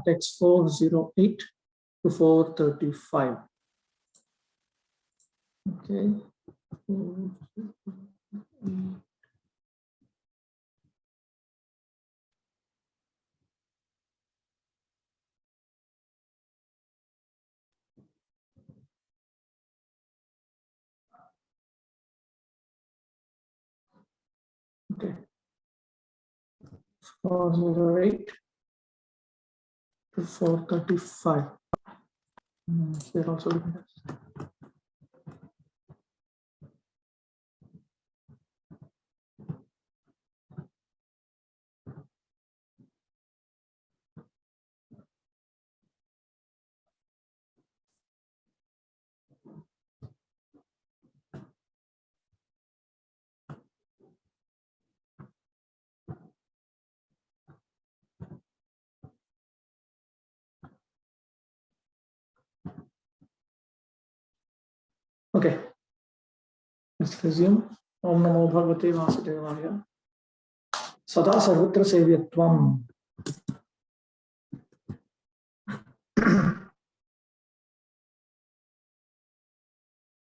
Text 408 to 435. Okay. Okay. 408 to 435. They're also looking at. Okay, let's resume. Om Namo Bhagavate Vasudevaya. Sada Sarvatra Sevyatvam.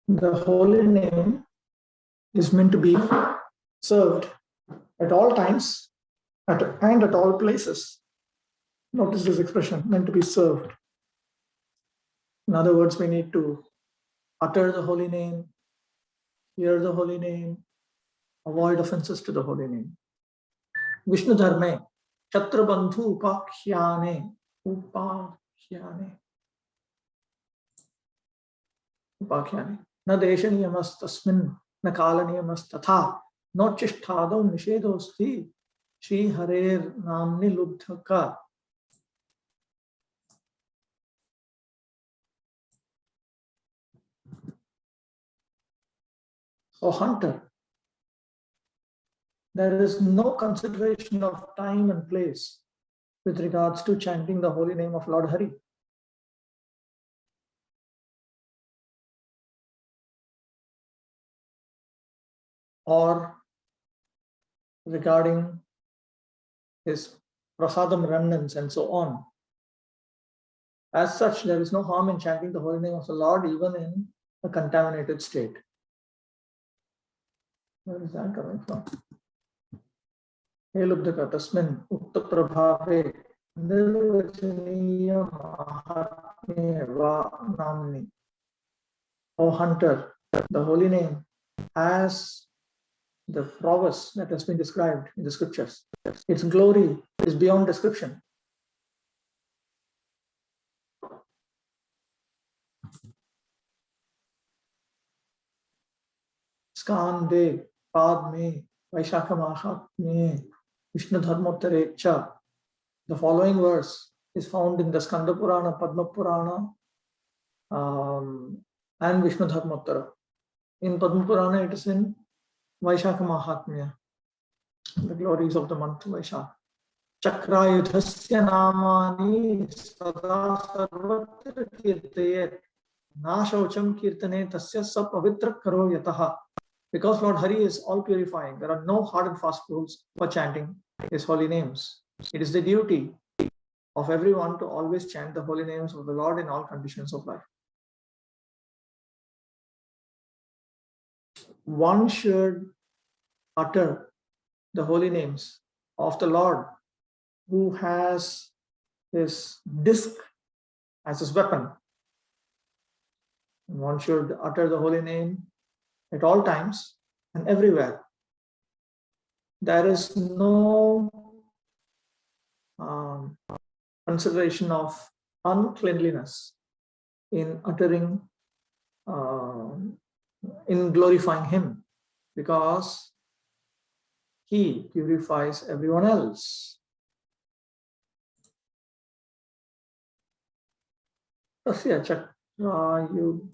The holy name is meant to be served at all times and at all places. Notice this expression, meant to be served. In other words, we need to utter the holy name, hear the holy name, avoid offenses to the holy name. Vishnu Dharme, Chatra Bandhu Upakhyane, Upakhyane, Upakhyane. Na Deshaniyamas Tasmin, Na Kalaniyamas Tatha, No Chishtadam Nishedosti, Shri Harer Namni Lubdhaka. So, hunter, there is no consideration of time and place with regards to chanting the holy name of Lord Hari. Or regarding his prasadam remnants and so on. As such, there is no harm in chanting the holy name of the Lord even in a contaminated state. Where is that coming from? He Lubdhaka Tasmin Ukta Prabhave Nirvachaniya Mahatmye Va Namni. O hunter, the holy name has the prowess that has been described in the scriptures. Its glory is beyond description. Skande, Padme, Vaishakha Mahatmye, Vishnu Dharmottare Cha. The following verse is found in the Skanda Purana, Padma Purana, and Vishnu Dharmottara. In Padma Purana, it is in Vaishakha Mahatmya, the glories of the month Vaishakha. Chakrayudhasya namani sada sarvatra kirtayet nashaucham kirtane tasya sapavitra karo yataha. Because Lord Hari is all purifying, there are no hard and fast rules for chanting his holy names. It is the duty of everyone to always chant the holy names of the Lord in all conditions of life. One should utter the holy names of the Lord who has his disc as his weapon. One should utter the holy name at all times and everywhere. There is no consideration of uncleanliness in uttering, in glorifying him, because he purifies everyone else. Tasya chakrayudhasya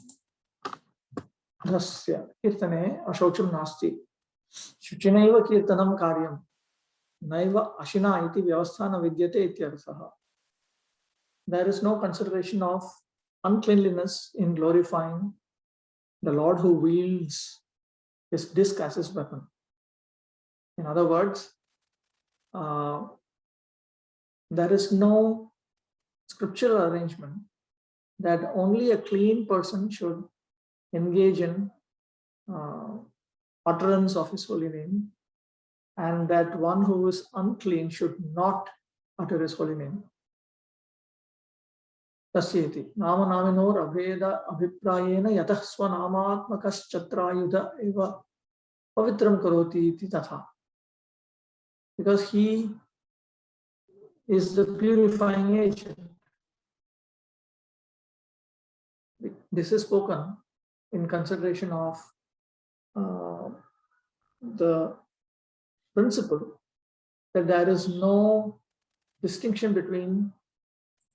kirtane ashaucham nasti shuchinaiva kirtanam karyam naiva ashina iti vyavasthana vidyate ityarthaha. There is no consideration of uncleanliness in glorifying the Lord who wields his disc as his weapon. In other words, there is no scriptural arrangement that only a clean person should engage in utterance of his holy name, and that one who is unclean should not utter his holy name. Tasyeti nama naminor abheda abhiprayena yatah swanamaatmakaschhatrayudha eva pavitram karoti iti tatha. Because he is the purifying agent. This is spoken in consideration of the principle that there is no distinction between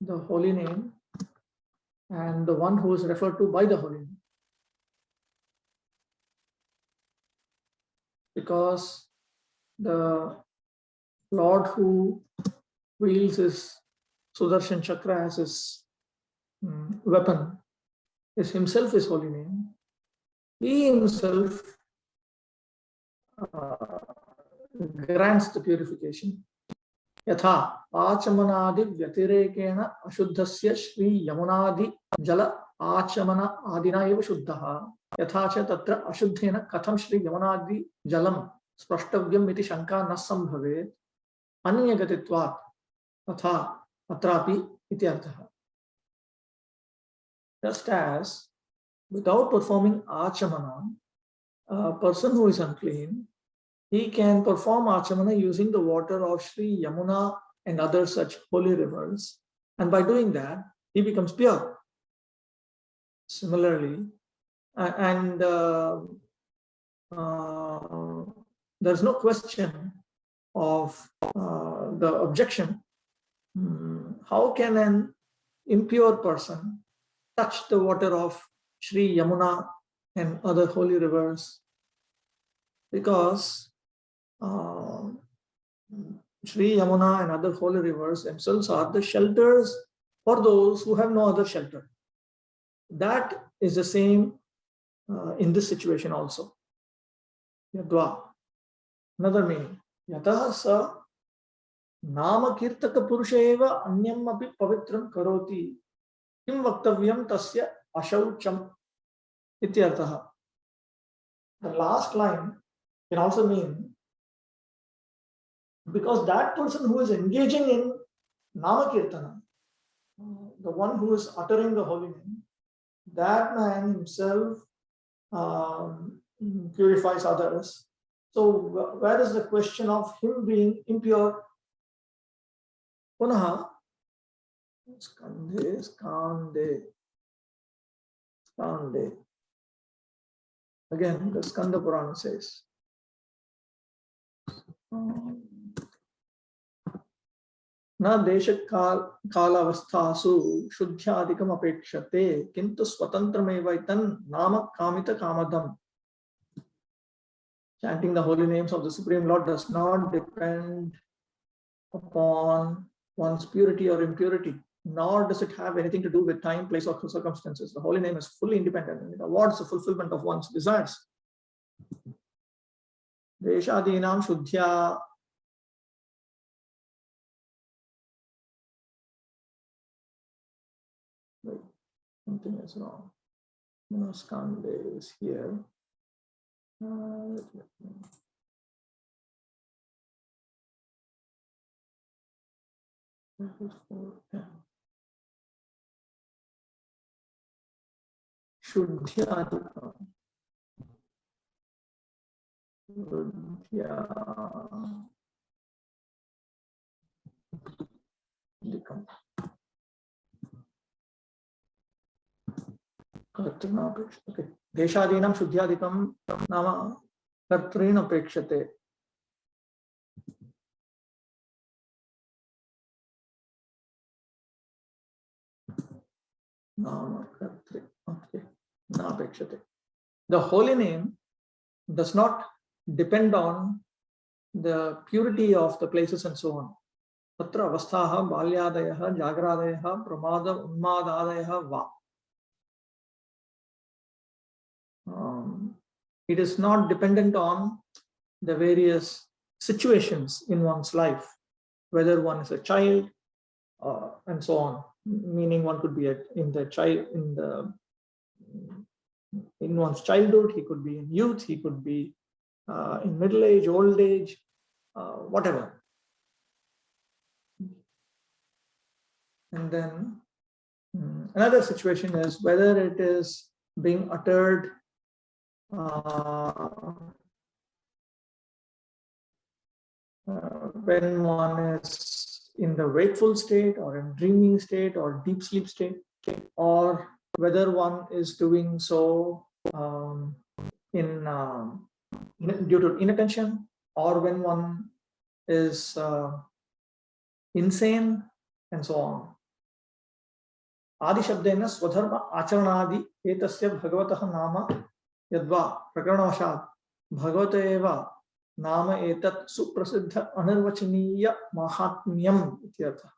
the holy name and the one who is referred to by the holy name. Because the Lord who wields his Sudarshan Chakra as his weapon is himself his holy name. He himself grants the purification. Yatha achamanadi vyatirekena ashuddhasya Shri Yamunadi jala achamana adina eva shuddhaha yatha cha tatra ashuddhena katham Shri Yamunadi jalam sprashtavyam iti shanka na sambhavet anyagatitvat atha atrapi iti arthaha. Just as without performing achamana, a person who is unclean, he can perform achamana using the water of Sri Yamuna and other such holy rivers, and by doing that, he becomes pure. Similarly, there's no question of the objection. How can an impure person touch the water of Sri Yamuna and other holy rivers? Because Sri Yamuna and other holy rivers themselves are the shelters for those who have no other shelter. That is the same in this situation also. Yadva. Another meaning. Yataha sa nama kirtaka purusheva anyam api pavitram karoti kim vaktavyam tasya ashaucham ityartaha. The last line can also mean because that person who is engaging in Nama Kirtana, the one who is uttering the holy name, that man himself purifies others. So where is the question of him being impure? Punaha, skande. Again, the Skanda Purana says, na desha kalavasthasu shuddhyadikam apekshate kintu swatantramevaitan nama kamita kamadam. Chanting the holy names of the Supreme Lord does not depend upon one's purity or impurity, nor does it have anything to do with time, place, or circumstances. The holy name is fully independent and it awards the fulfillment of one's desires. Deshadinam shuddhya. Wait, something is wrong. Skande is here. Shuddhyadikam. Okay. Deshadinam shuddhyadikam nama kartrin apekshate. Nama kartri. Okay. Na apekshate. The holy name does not depend on the purity of the places and so on. Tatra avasthaha balyadayaha jagradayaha pramada unmadadayaha va. It is not dependent on the various situations in one's life, whether one is a child and so on. Meaning, one could be in one's childhood, he could be in youth, he could be in middle age, old age, whatever. And then another situation is whether it is being uttered when one is in the wakeful state or in dreaming state or deep sleep state, or whether one is doing so due to inattention, or when one is insane, and so on. आदिशब्देन स्वधर्म आचरणादि एतस्य भगवतः नाम यद्वा प्रकरणवशात् भगवत एव नाम एतत् सुप्रसिद्ध अनिर्वचनीय माहात्म्यम् इत्यर्थः.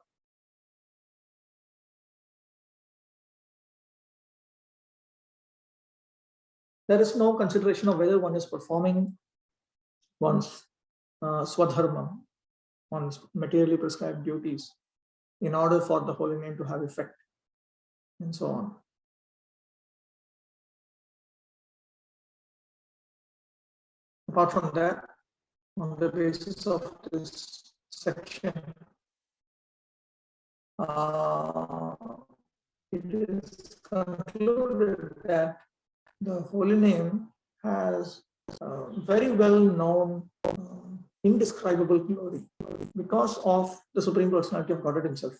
There is no consideration of whether one is performing one's swadharma, one's materially prescribed duties, in order for the holy name to have effect, and so on. Apart from that, on the basis of this section, it is concluded that the holy name has very well known indescribable glory because of the Supreme Personality of Godhead himself.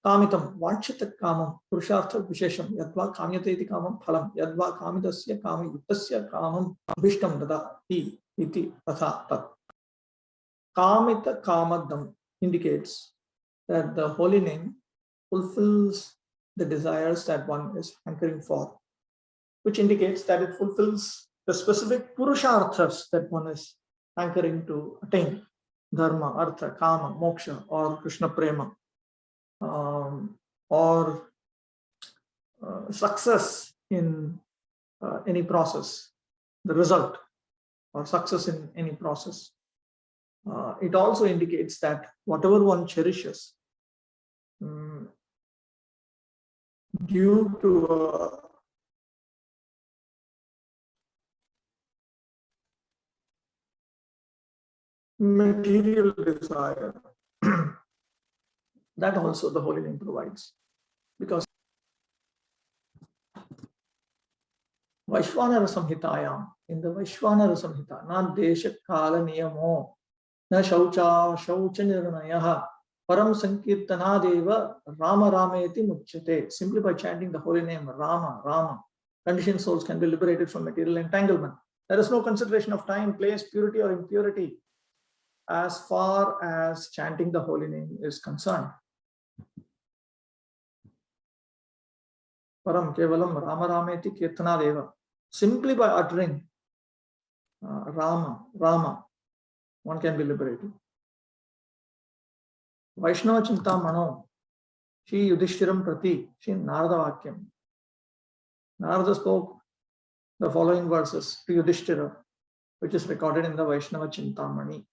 Kamitam vanchita kamam purushartha vishesham yadva kamyate iti kamam phalam yadva kamitasya kami yuktasya kamam abhishtam dadati iti tatha tat. Kamita kamadam indicates that the holy name fulfills the desires that one is hankering for, which indicates that it fulfills the specific purusharthas that one is hankering to attain: dharma, artha, kama, moksha, or Krishna prema, or success in any process, the result, or success in any process. It also indicates that whatever one cherishes due to material desire, that also the holy name provides. Because Vaishvanara Samhitayam, in the Vaishvanara Samhita, na desha kala niyamo, na shaucha nirnayaha, param sankirtanadeva Rama Rameti muchyate. Simply by chanting the holy name Rama, Rama, conditioned souls can be liberated from material entanglement. There is no consideration of time, place, purity or impurity as far as chanting the holy name is concerned. Param kevalam Rama Rameti kirtanadeva. Simply by uttering Rama, Rama, one can be liberated. Vaishnava Chintamano, Shri Yudhishtiram Prati, Shri Narada Vakyam. Narada spoke the following verses to Yudhishthira, which is recorded in the Vaishnava Chintamani.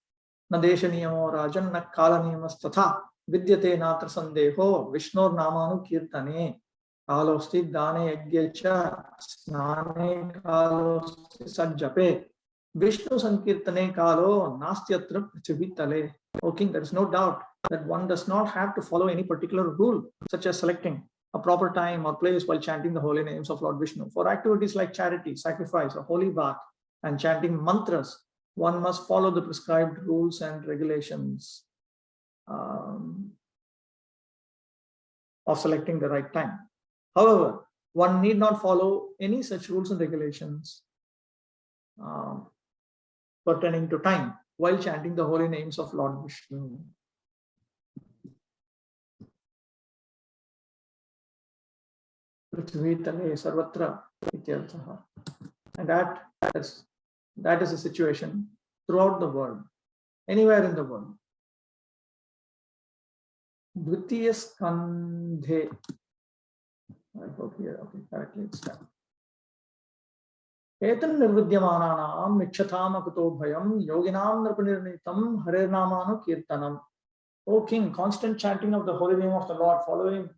Na desha niyamo rajan na kala niyamas tatha vidyate natra sandeho Vishnor namanu kirtane kalosti dane yagyecha snane kalosti sajjape Vishnu sankirtane kalo nastyatra prithivitale. O king, there is no doubt that one does not have to follow any particular rule, such as selecting a proper time or place while chanting the holy names of Lord Vishnu. For activities like charity, sacrifice, a holy bath, and chanting mantras, one must follow the prescribed rules and regulations of selecting the right time. However, one need not follow any such rules and regulations pertaining to time while chanting the holy names of Lord Vishnu. Prithvi-tale sarvatra ityarthaha. And that is a situation throughout the world, anywhere in the world. Dvitiya skandhe. I hope here, okay, correctly it's done. एतन् निर्विद्यमानानां मिच्छताम कुतो भयं योगिनां नृपनिर्णीतं हरेर्नामानुकीर्तनम्. O King, constant chanting of the holy name of the Lord, following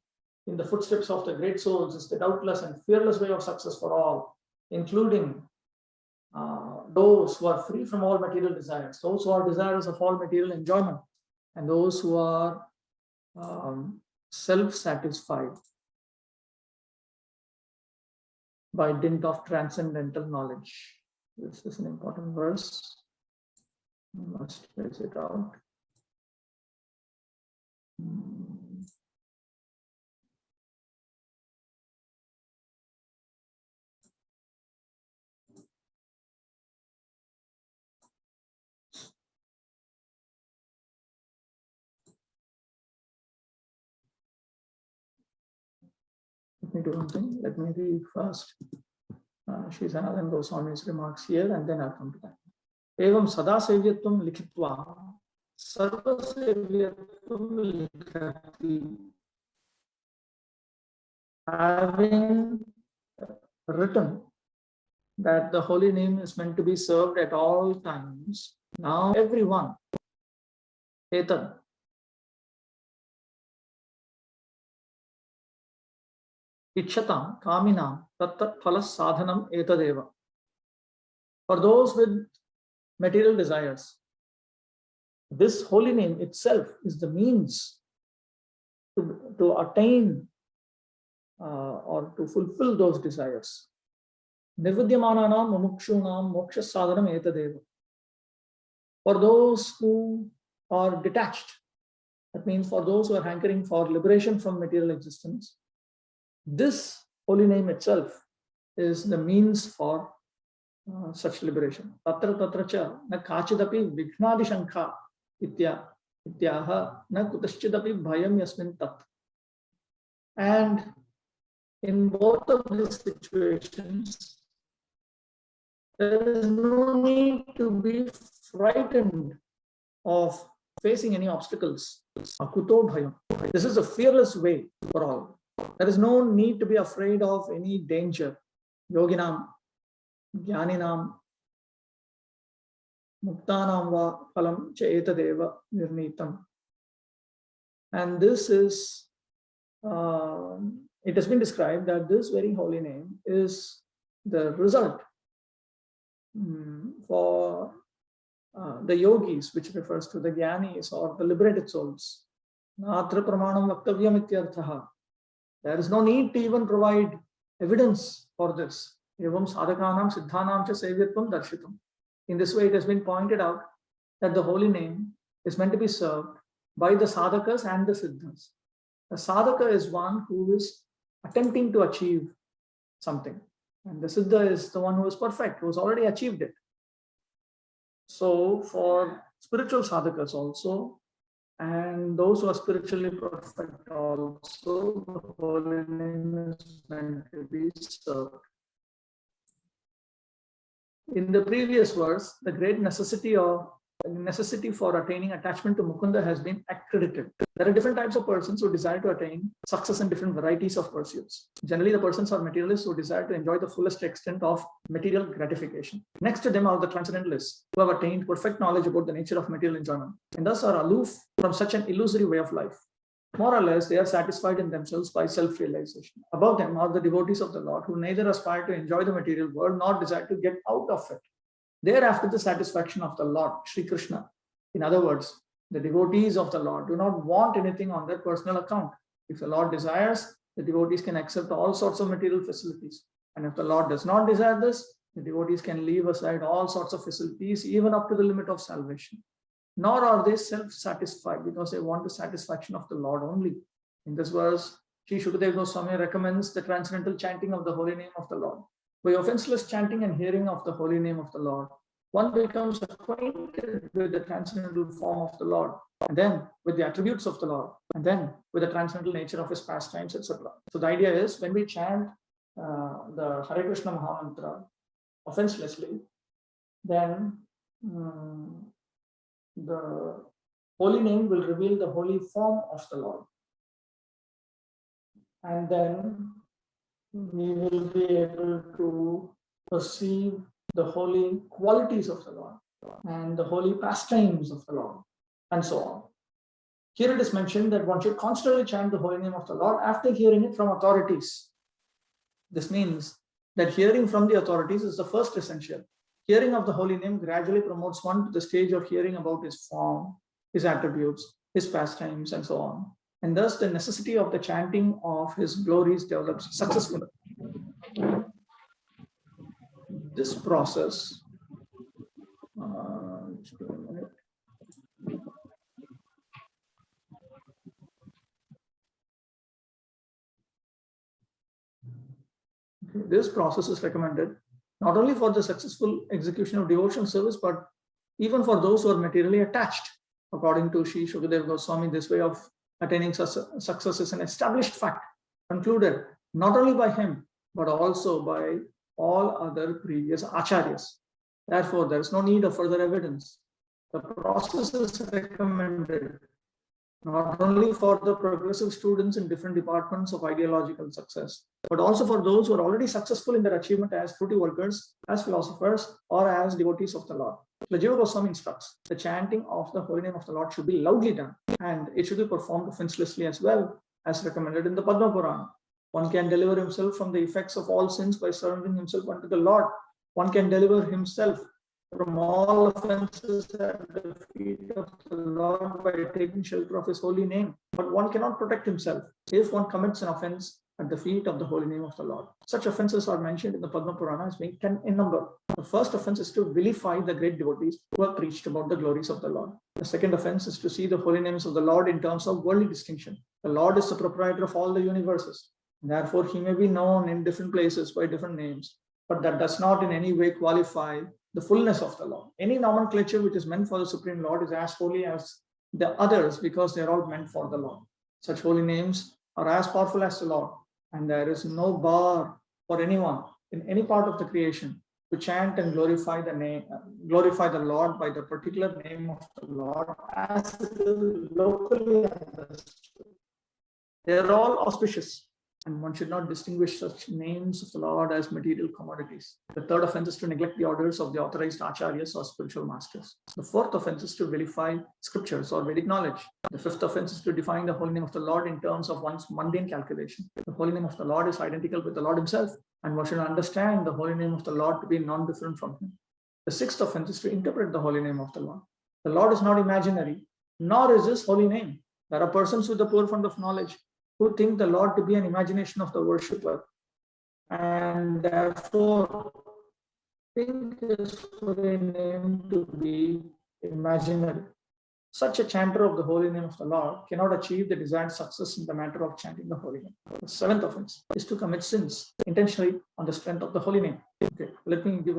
in the footsteps of the great souls, is the doubtless and fearless way of success for all, including those who are free from all material desires, those who are desirous of all material enjoyment, and those who are self-satisfied by dint of transcendental knowledge. This is an important verse. I must trace it out. Let me do one thing. Let me read first Shri Sanatana Goswami's remarks here, and then I'll come to that. Evam sada sevyatvam likhitva sarva sevyatvam likhati. Having written that the holy name is meant to be served at all times, now everyone, etan, ichchatam, kaminam, tattat phalas sadhanam etadeva. For those with material desires, this holy name itself is the means to attain or to fulfill those desires. Nirvidyamananam mumukshunam moksha sadhanam etadeva. For those who are detached, that means for those who are hankering for liberation from material existence, this holy name itself is the means for such liberation. Tatra tatra cha na kachidapi vighnadi shankha ityaha na kutaschidapi bhayam yasmin tat. And in both of these situations, there is no need to be frightened of facing any obstacles. Akuto bhayam. This is a fearless way for all. There is no need to be afraid of any danger. Yoginam, Jnaninam, Muktanam va phalam cha etadeva nirnitam. And this is, it has been described that this very holy name is the result for the yogis, which refers to the jnanis or the liberated souls. Natra pramanam vaktavyam ityarthaha. There is no need to even provide evidence for this. Evam sadhakanam siddhanam cha sevyatvam darshitam. In this way, it has been pointed out that the holy name is meant to be served by the sadhakas and the siddhas. The sadhaka is one who is attempting to achieve something, and the siddha is the one who is perfect, who has already achieved it. So for spiritual sadhakas also, and those who are spiritually perfect also, the holy name is meant to be served. In the previous verse, the great necessity for attaining attachment to Mukunda has been accredited. There are different types of persons who desire to attain success in different varieties of pursuits. Generally, the persons are materialists who desire to enjoy the fullest extent of material gratification. Next to them are the transcendentalists who have attained perfect knowledge about the nature of material enjoyment and thus are aloof from such an illusory way of life. More or less, they are satisfied in themselves by self-realization. Above them are the devotees of the Lord who neither aspire to enjoy the material world nor desire to get out of it. They are after the satisfaction of the Lord, Sri Krishna. In other words, the devotees of the Lord do not want anything on their personal account. If the Lord desires, the devotees can accept all sorts of material facilities. And if the Lord does not desire this, the devotees can leave aside all sorts of facilities, even up to the limit of salvation. Nor are they self-satisfied because they want the satisfaction of the Lord only. In this verse, Sri Shukadeva Goswami recommends the transcendental chanting of the holy name of the Lord. By offenseless chanting and hearing of the holy name of the Lord, one becomes acquainted with the transcendental form of the Lord, and then with the attributes of the Lord, and then with the transcendental nature of his pastimes, etc. So the idea is, when we chant the Hare Krishna Mahamantra offenselessly, then the holy name will reveal the holy form of the Lord. And then we will be able to perceive the holy qualities of the Lord and the holy pastimes of the Lord, and so on. Here it is mentioned that one should constantly chant the holy name of the Lord after hearing it from authorities. This means that hearing from the authorities is the first essential. Hearing of the holy name gradually promotes one to the stage of hearing about his form, his attributes, his pastimes, and so on. And thus the necessity of the chanting of his glories develops successfully. This process, this process is recommended not only for the successful execution of devotional service, but even for those who are materially attached. According to Sri Shukadeva Goswami, this way of attaining success is an established fact, concluded not only by him, but also by all other previous acharyas. Therefore, there is no need of further evidence. The process is recommended not only for the progressive students in different departments of ideological success, but also for those who are already successful in their achievement as fruity workers, as philosophers, or as devotees of the Lord. The Jiva Goswami instructs the chanting of the holy name of the Lord should be loudly done, and it should be performed offenselessly as well, as recommended in the Padma Purana. One can deliver himself from the effects of all sins by surrendering himself unto the Lord. One can deliver himself from all offenses at the feet of the Lord by taking shelter of his holy name. But one cannot protect himself if one commits an offense at the feet of the holy name of the Lord. Such offenses are mentioned in the Padma Purana as being 10 in number. The first offense is to vilify the great devotees who have preached about the glories of the Lord. The second offense is to see the holy names of the Lord in terms of worldly distinction. The Lord is the proprietor of all the universes. Therefore, he may be known in different places by different names, but that does not in any way qualify the fullness of the Lord. Any nomenclature which is meant for the Supreme Lord is as holy as the others because they are all meant for the Lord. Such holy names are as powerful as the Lord, and there is no bar for anyone in any part of the creation to chant and glorify the Lord by the particular name of the Lord as it is locally understood. They are all auspicious, and one should not distinguish such names of the Lord as material commodities. The third offense is to neglect the orders of the authorized acharyas or spiritual masters. The fourth offense is to vilify scriptures or Vedic knowledge. The fifth offense is to define the holy name of the Lord in terms of one's mundane calculation. The holy name of the Lord is identical with the Lord himself, and one should understand the holy name of the Lord to be non-different from him. The sixth offense is to interpret the holy name of the Lord. The Lord is not imaginary, nor is his holy name. There are persons with a poor fund of knowledge who think the Lord to be an imagination of the worshipper, and therefore think his holy name to be imaginary. Such a chanter of the holy name of the Lord cannot achieve the desired success in the matter of chanting the holy name. The seventh offense is to commit sins intentionally on the strength of the holy name. Okay, let me give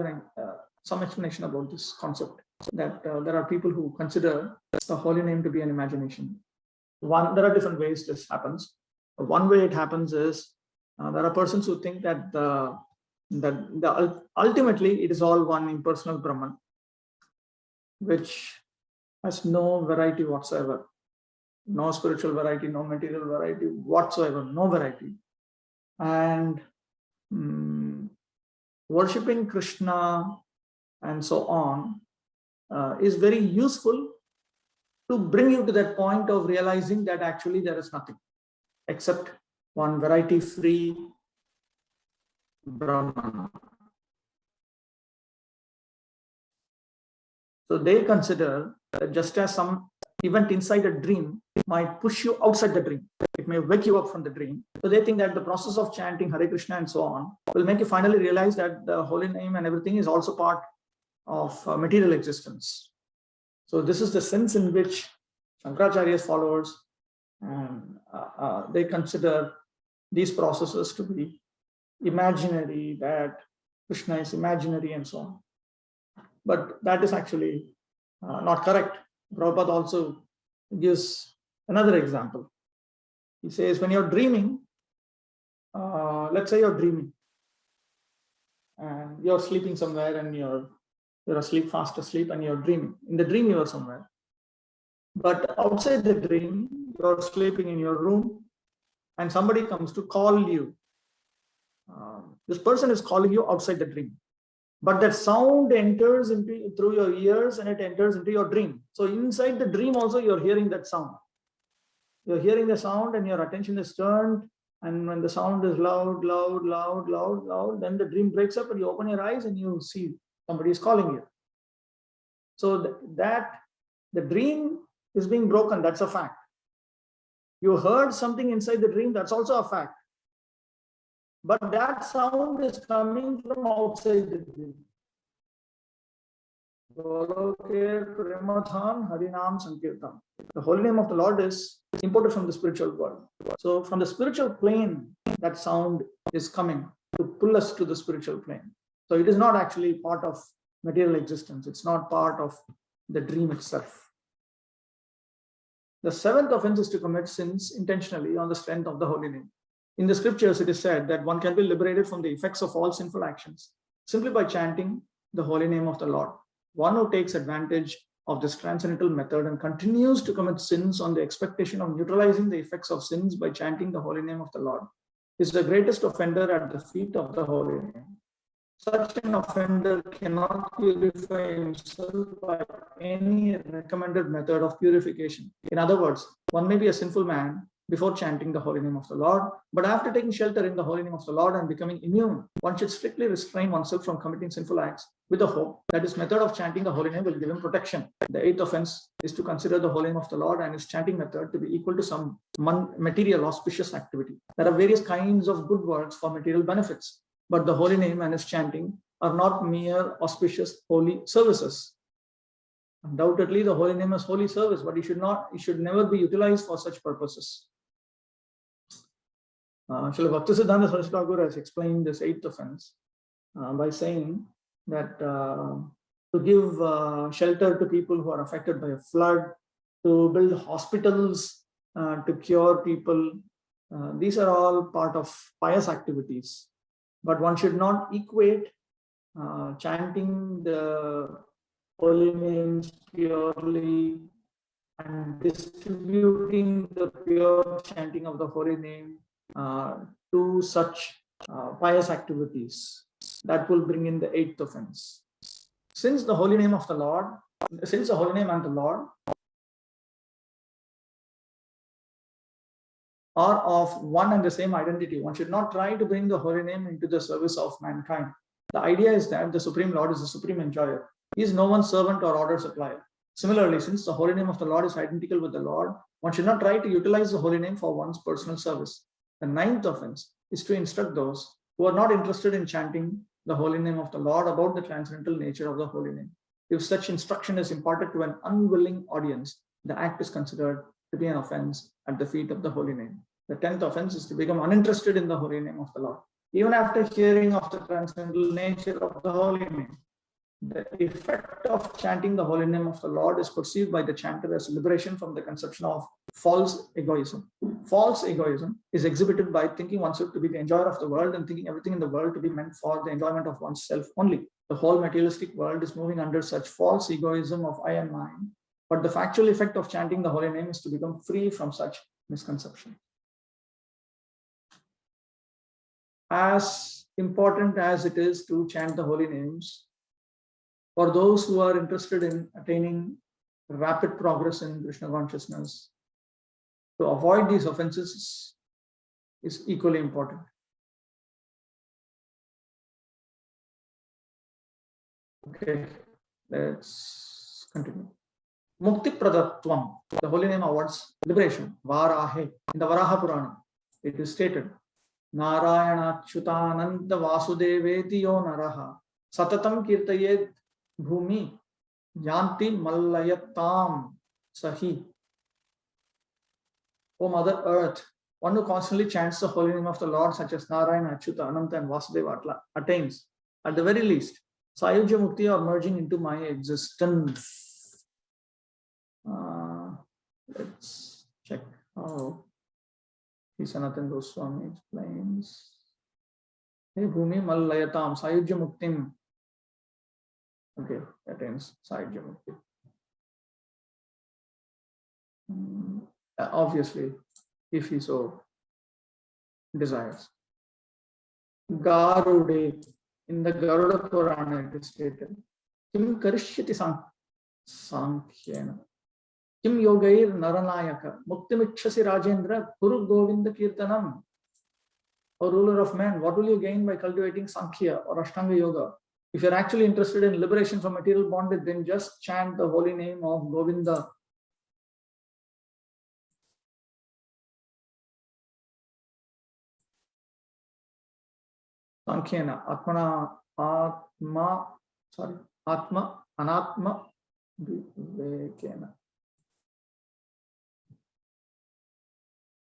some explanation about this concept, that there are people who consider the holy name to be an imagination. There are different ways this happens. One way it happens is there are persons who think that ultimately it is all one impersonal Brahman, which has no variety whatsoever, no spiritual variety, no material variety whatsoever, no variety. And worshipping Krishna and so on is very useful to bring you to that point of realizing that actually there is nothing except one variety-free Brahman. So they consider that just as some event inside a dream might push you outside the dream, it may wake you up from the dream. So they think that the process of chanting Hare Krishna and so on will make you finally realize that the holy name and everything is also part of material existence. So this is the sense in which Shankaracharya's followers and they consider these processes to be imaginary, that Krishna is imaginary and so on. But that is actually not correct. Prabhupada also gives another example. He says, when you're dreaming, let's say you're dreaming and you're sleeping somewhere and you're asleep, fast asleep, and you're dreaming. In the dream, you are somewhere. But outside the dream, you're sleeping in your room and somebody comes to call you. This person is calling you outside the dream. but that sound enters through your ears and it enters into your dream. So inside the dream also you're hearing that sound. You're hearing the sound and your attention is turned, and when the sound is loud, loud, loud, loud, loud, then the dream breaks up and you open your eyes and you see somebody is calling you. So that the dream is being broken, that's a fact. You heard something inside the dream, that's also a fact. But that sound is coming from outside the dream. The holy name of the Lord is imported from the spiritual world. So from the spiritual plane, that sound is coming to pull us to the spiritual plane. So it is not actually part of material existence. It's not part of the dream itself. The seventh offense is to commit sins intentionally on the strength of the holy name. In the scriptures, it is said that one can be liberated from the effects of all sinful actions simply by chanting the holy name of the Lord. One who takes advantage of this transcendental method and continues to commit sins on the expectation of neutralizing the effects of sins by chanting the holy name of the Lord is the greatest offender at the feet of the holy name. Such an offender cannot purify himself by any recommended method of purification. In other words, one may be a sinful man before chanting the holy name of the Lord, but after taking shelter in the holy name of the Lord and becoming immune, one should strictly restrain oneself from committing sinful acts with the hope that his method of chanting the holy name will give him protection. The eighth offense is to consider the holy name of the Lord and his chanting method to be equal to some material auspicious activity. There are various kinds of good works for material benefits, but the holy name and his chanting are not mere auspicious holy services. Undoubtedly, the holy name is holy service, but it should never be utilized for such purposes. Srila Bhaktisiddhanta Saraswati Thakur has explained this eighth offense by saying that to give shelter to people who are affected by a flood, to build hospitals, to cure people, these are all part of pious activities. But one should not equate chanting the holy names purely and distributing the pure chanting of the holy name to such pious activities. That will bring in the eighth offense. Since the holy name and the Lord are of one and the same identity, one should not try to bring the holy name into the service of mankind. The idea is that the Supreme Lord is the supreme enjoyer. He is no one's servant or order supplier. Similarly, since the holy name of the Lord is identical with the Lord, one should not try to utilize the holy name for one's personal service. The ninth offense is to instruct those who are not interested in chanting the holy name of the Lord about the transcendental nature of the holy name. If such instruction is imparted to an unwilling audience, the act is considered to be an offense at the feet of the holy name. The 10th offense is to become uninterested in the holy name of the Lord, even after hearing of the transcendental nature of the holy name. The effect of chanting the holy name of the Lord is perceived by the chanter as liberation from the conception of false egoism. False egoism is exhibited by thinking oneself to be the enjoyer of the world and thinking everything in the world to be meant for the enjoyment of oneself only. The whole materialistic world is moving under such false egoism of I and mine, but the factual effect of chanting the holy name is to become free from such misconception. As important as it is to chant the holy names, for those who are interested in attaining rapid progress in Krishna consciousness, to avoid these offenses is equally important. Okay, let's continue. Mukti Pradatvam, the holy name awards liberation. Varahe, in the Varaha Purana, it is stated, Narayana Chutananda Vasudeveti yo naraha Satatam Kirtayed Bhumi Yanti Mallayatam Sahi. O Mother Earth, one who constantly chants the holy name of the Lord, such as Narayana, Achyuta, Ananta, and Vasudeva, attains, at the very least, Sayujya Mukti, or merging into my existence. Let's check how Sanatana Goswami explains. Hey Bhumi Mallayatam, Sayujya Muktim. Okay, attains Sayujya Mukti. Obviously, if he so desires. Garude, in the Garuda Purana it is stated, Kim karishyati Sankhyena, Kim yogair naranayaka, Muktimikshasi Rajendra, Kuru Govinda Kirtanam. O ruler of man, what will you gain by cultivating Sankhya or Ashtanga Yoga? If you're actually interested in liberation from material bondage, then just chant the holy name of Govinda. Sankhyena, Atma, Anatma, Vivekena.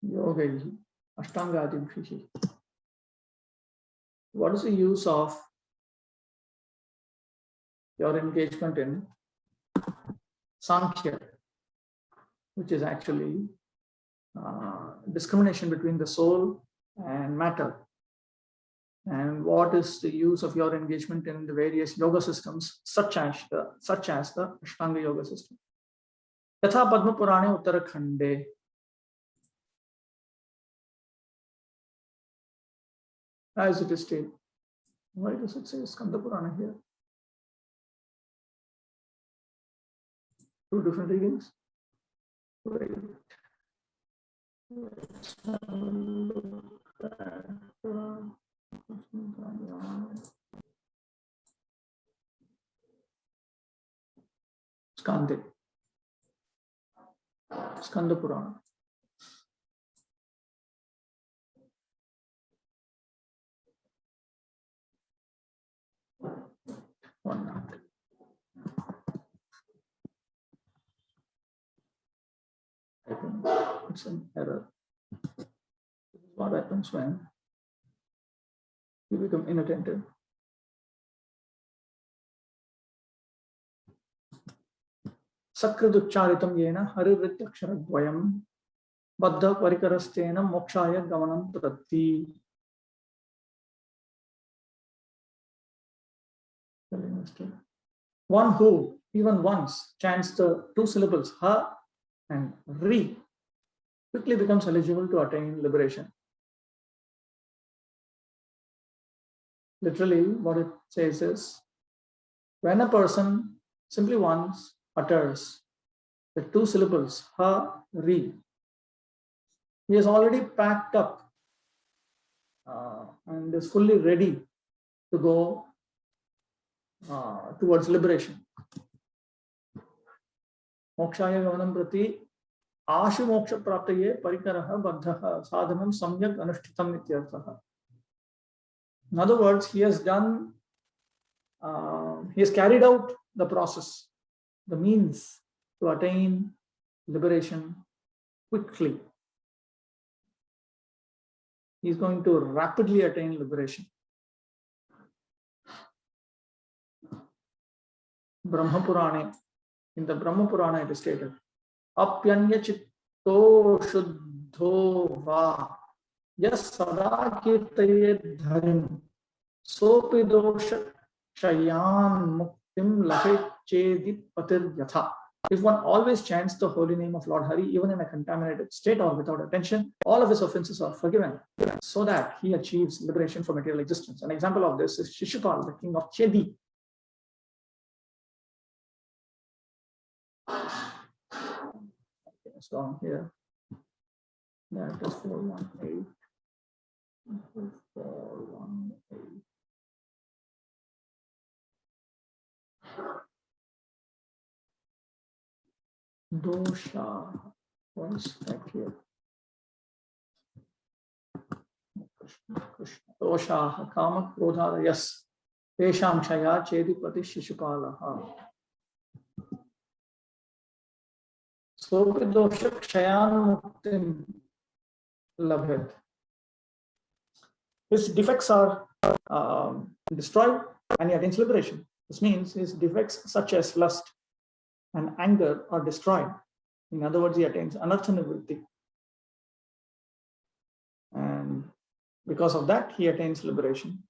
Yogaihi, Ashtangadibhihi. What is the use of your engagement in Sankhya, which is actually discrimination between the soul and matter? And what is the use of your engagement in the various yoga systems, such as the Ashtanga Yoga system? Yatha Padma Purane Uttarakhande. As it is stated. Why does it say Skanda Purana here? Two different readings. Wait. Let's have a look at Skande. Skanda Purana. One minute. I think it's an error. This is what happens when you become inattentive. Sakriducharitam yena harirrityaksharadvayam baddha parikarastena mokshaya gamanam prati. One who even once chants the two syllables ha and ri quickly becomes eligible to attain liberation. Literally, what it says is, when a person simply once utters the two syllables ha ri, he is already packed up and is fully ready to go towards liberation. Mokshaya gamanam prati ashu moksha praptaye parikaraha baddhaha sadhanam samyak anushtitam ityarthaha. In other words, he has done, he has carried out the process, the means to attain liberation quickly. He is going to rapidly attain liberation. Brahma Purana, in the Brahma Purana it is stated, Apyanya Chitto Shuddho Va Yas Sada Kirtayed Dharim Sopi Dosha Shayan Muktim Lahit Chedit Patir Yatha. If one always chants the holy name of Lord Hari, even in a contaminated state or without attention, all of his offenses are forgiven, so that he achieves liberation from material existence. An example of this is Shishupal, the king of Chedi. It's down here. That is 418. 418. Dosha. What is that here? Krishna. Dosha. Kama Krodha. Yes. Tesham Shaya Chedipati Shishupalaha. Sopi Dosha Shayan Muktim Labhet. His defects are destroyed and he attains liberation. This means his defects such as lust and anger are destroyed. In other words, he attains anartha nivritti. And because of that, he attains liberation.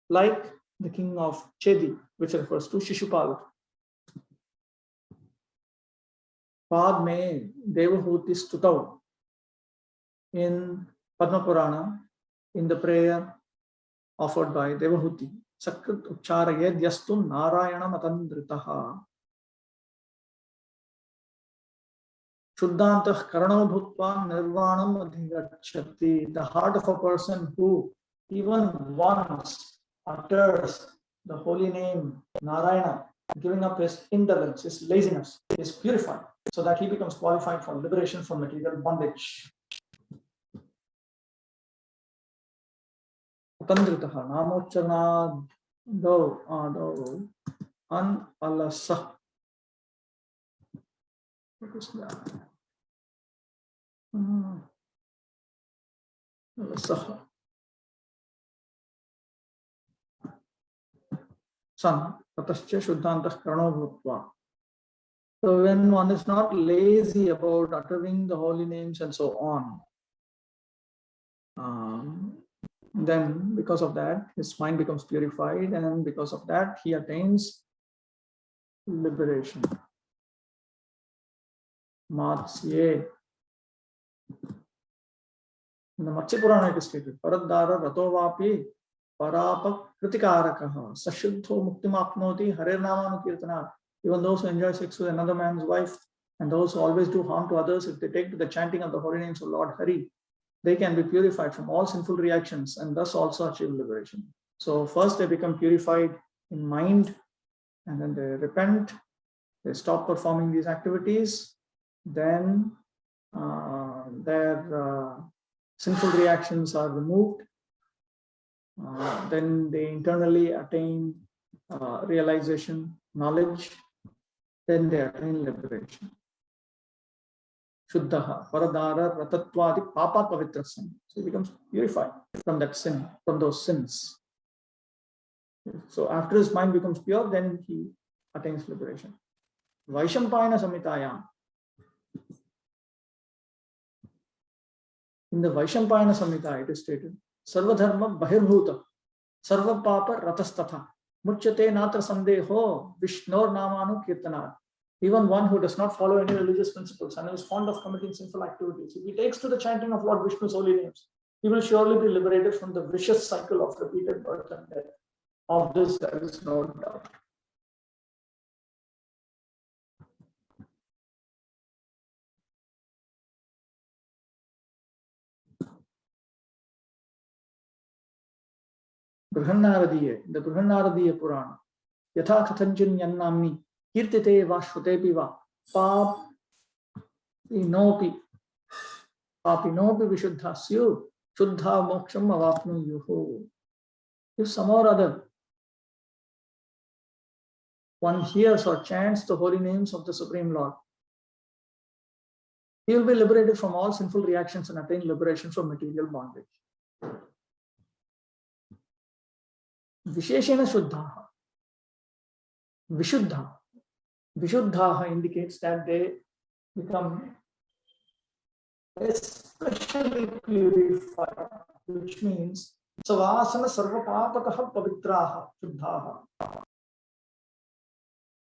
Like the king of Chedi, which refers to Shishupala. Pad me Devahuti Stutav in Padma Purana, in the prayer offered by Devahuti, सकृत उच्चारयेद् यस्तु नारायणम् अतन्द्रितः शुद्धान्तःकरणो भूत्वा निर्वाणम् अधिगच्छति. The heart of a person who even once utters the holy name Narayana, giving up his indolence, his laziness, is purified, so that he becomes qualified for liberation from material bondage. Atandritah namochranado ado analasa. What is that? Alasah. Son, tatascha shuddhantah karano bhutva. So when one is not lazy about uttering the holy names and so on, then because of that, his mind becomes purified, and because of that, he attains liberation. Matsye. In the Matsya Purana it is stated, Paradara Ratovapi Parapa Kritikarakaha Sashuddho Muktimapnoti Hare Namanukirtana. Even those who enjoy sex with another man's wife and those who always do harm to others, if they take to the chanting of the holy names of Lord Hari, they can be purified from all sinful reactions and thus also achieve liberation. So first they become purified in mind, and then they repent, they stop performing these activities, then their sinful reactions are removed, then they internally attain realization, knowledge, then they attain liberation. Shuddhaha, Paradara, Ratattvadi, Papa Pavitrasan. So he becomes purified from that sin, from those sins. So after his mind becomes pure, then he attains liberation. Vaishampayana Samhitayam. In the Vaishampayana Samhita, it is stated, Sarvadharma Bahirbhuta, Sarva Papa Ratastatha, Muchyate Natra Sandeho, Vishnor Namanu Kirtanat. Even one who does not follow any religious principles and is fond of committing sinful activities, if he takes to the chanting of Lord Vishnu's holy names, he will surely be liberated from the vicious cycle of repeated birth and death. Of this, there is no doubt. Brihannaradiya, the Brihannaradiya Purana, Yatha Kathanchin Yannamni, Kirtite va Shrutepi va, Papinopi Vishuddhasyu, Shuddha Moksham Avapnu Yuhu. If some or other one hears or chants the holy names of the Supreme Lord, he will be liberated from all sinful reactions and attain liberation from material bondage. Visheshena Shuddhaha. Vishuddhaha indicates that they become especially purified, which means Savasana Sarvapapataha Pavitraha Shuddhaha.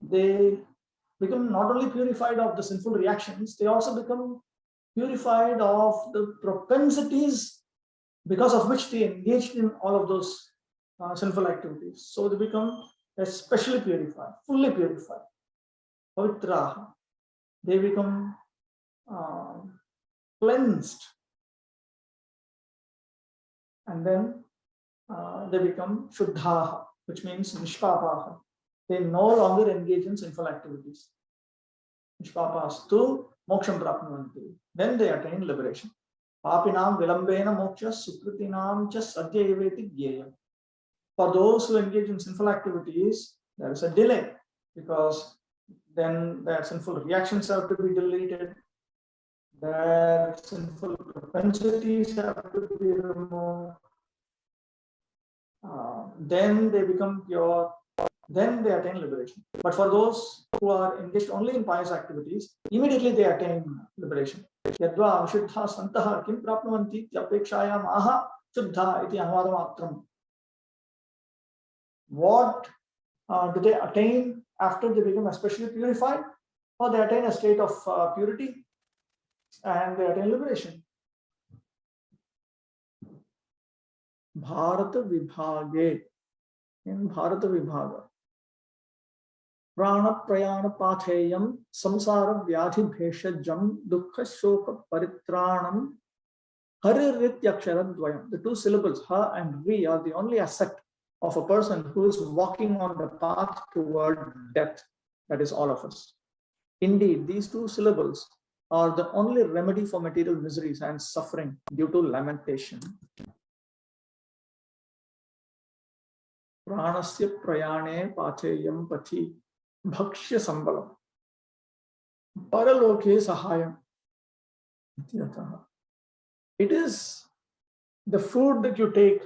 They become not only purified of the sinful reactions, they also become purified of the propensities because of which they engaged in all of those sinful activities. So they become especially purified, fully purified. Pavitraha. They become cleansed. And then they become Shuddhaha, which means Nishpapaha. They no longer engage in sinful activities. Nishpapastu moksham prapnuvanti. Then they attain liberation. Papinam vilambena moksha sukritinam cha sadyayaveti gyeyam. For those who engage in sinful activities, there is a delay, because then their sinful reactions have to be deleted, their sinful propensities have to be removed, then they become pure, then they attain liberation. But for those who are engaged only in pious activities, immediately they attain liberation. Yadva Vishuddha Santaha Kim Prapnuvanti Tyapekshayam Aha Shuddha iti Anvadamatram. What do they attain after they become especially purified? Or they attain a state of purity and they attain liberation. Bharata Vibhage. in Bharata Vibhaga. Prana prayana patheyam samsara vyadhi bheshajam dukkha shoka paritranam harirrityaksharadvayam. The two syllables ha and vi are the only asset of a person who is walking on the path toward death. That is all of us. Indeed, these two syllables are the only remedy for material miseries and suffering due to lamentation. Pranasya prayane patheyam pathi bhakshya sambalam paraloke sahayam. It is the food that you take,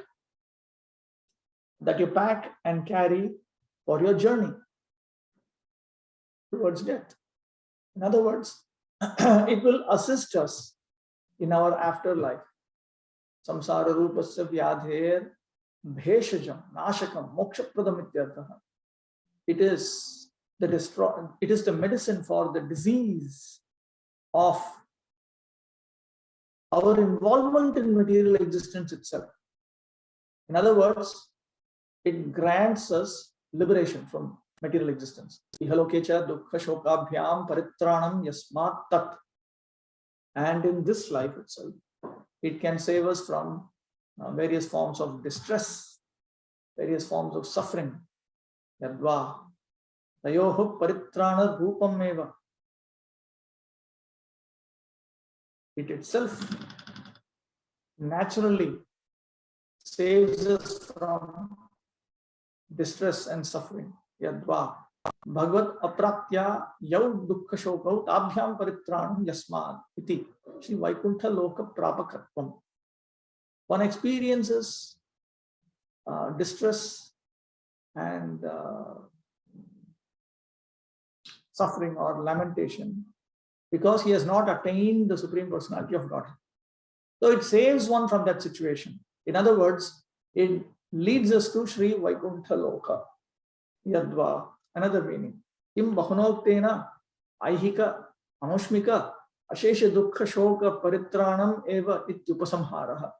that you pack and carry for your journey towards death. In other words, it will assist us in our afterlife. Samsara rupasya vyadher bheshajam nashakam mokshapradam ityartha. It is the medicine for the disease of our involvement in material existence itself. In other words, it grants us liberation from material existence. Ihalokecha dukkha shokabhyam paritranam yasmat tat. And in this life itself, it can save us from various forms of distress, various forms of suffering. Yadva tayoho paritrana rupam eva. It itself naturally saves us from distress and suffering. Yadva Bhagavad apratya yav dukkha shokau tabhyam paritranam yasmad iti Shri Vaikuntha Loka Prapakatvam. One experiences distress and suffering or lamentation because he has not attained the Supreme Personality of Godhead. So it saves one from that situation. In other words, it leads us to Shri Vaikuntha Loka. Yadva, another meaning. Kim bahunoktena aihika anushmika ashesha dukkha shoka paritranam eva ityupasamharaha.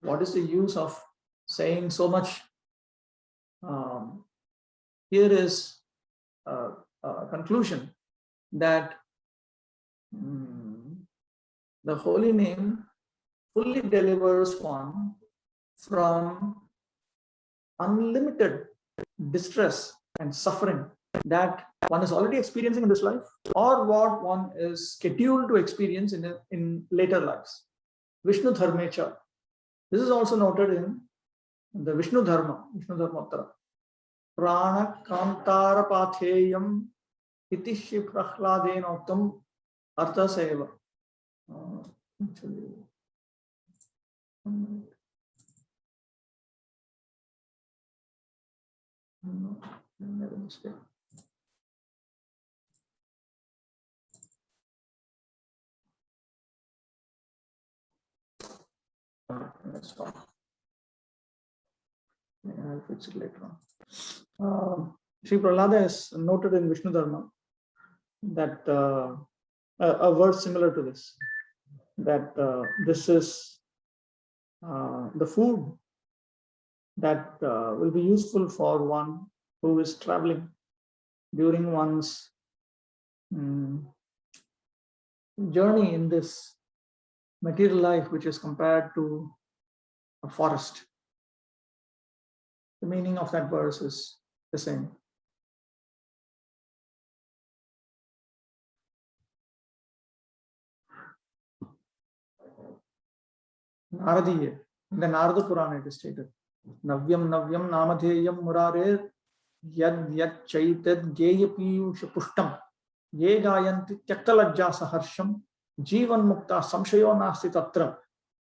What is the use of saying so much? Here is a conclusion that the holy name fully delivers one from unlimited distress and suffering that one is already experiencing in this life or what one is scheduled to experience in later lives. Vishnu Dharmecha. This is also noted in the Vishnu Dharma, Vishnu Dharmottara. Prana Kantara Patheyam iti Shri Prahladena Uttam Artha Seva. No, I made a mistake. That's fine. I'll fix it later on. Shri Prahlada is noted in Vishnu Dharma that a verse similar to this, that this is the food that will be useful for one who is traveling during one's journey in this material life, which is compared to a forest. The meaning of that verse is the same. Naradiya, in the Narada Purana it is stated, Navyam Navyam Namadheyam Murare Yad Yad Chaitad Geya Piyusha Pushtam Ye Gayanti Tyakalajja Saharsham Jivan Mukta Samshayo Nasti Tatra.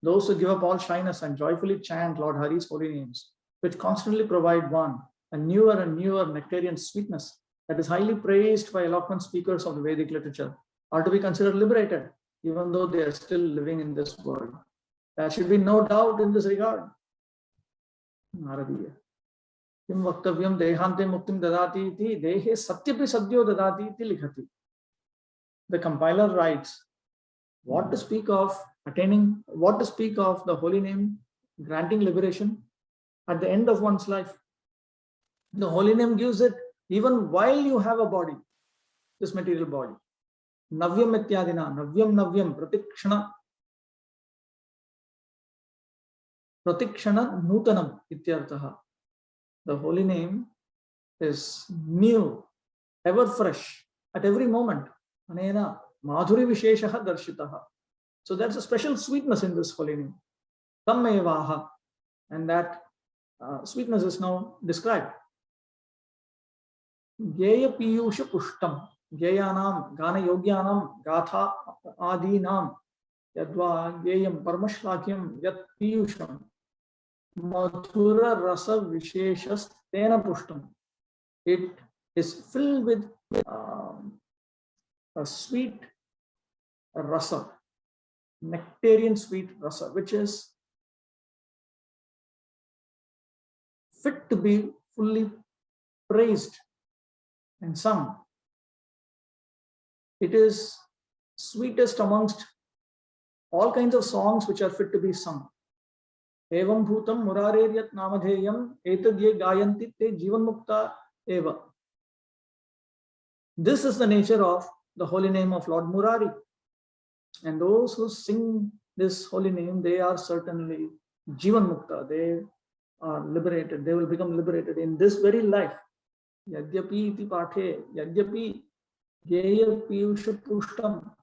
Those who give up all shyness and joyfully chant Lord Hari's holy names, which constantly provide one a newer and newer nectarian sweetness that is highly praised by eloquent speakers of the Vedic literature, are to be considered liberated, even though they are still living in this world. There should be no doubt in this regard. Naradiya. Kim vaktavyam dehante muktim dadati iti dehe satyapi sadyo dadati iti likhati. The compiler writes, what to speak of attaining, what to speak of the holy name granting liberation? at the end of one's life. The holy name gives it even while you have a body, this material body. Navyam ityadina, navyam pratikshana nutanam ityarthaha. The holy name is new, ever fresh, at every moment. Anena madhuri visheshaha darshitaha. So there's a special sweetness in this holy name. Tammevaha. And that sweetness is now described. Geya piyusha pushtam. Geyanam, gana yogyanam, gatha adinam, yadva geyam parmashlakyam yat piyusham. Madhura rasa visheshas tena pushtam. It is filled with a sweet rasa, nectarian sweet rasa, which is fit to be fully praised and sung. It is sweetest amongst all kinds of songs which are fit to be sung. Evam bhutam murareryat namadheyam etadye gayanti te jivan mukta eva. This is the nature of the holy name of Lord Murari. And those who sing this holy name, they are certainly jivan mukta. They are liberated. They will become liberated in this very life. Yadyapi iti pathe, yadyapi geya piyusha pushtam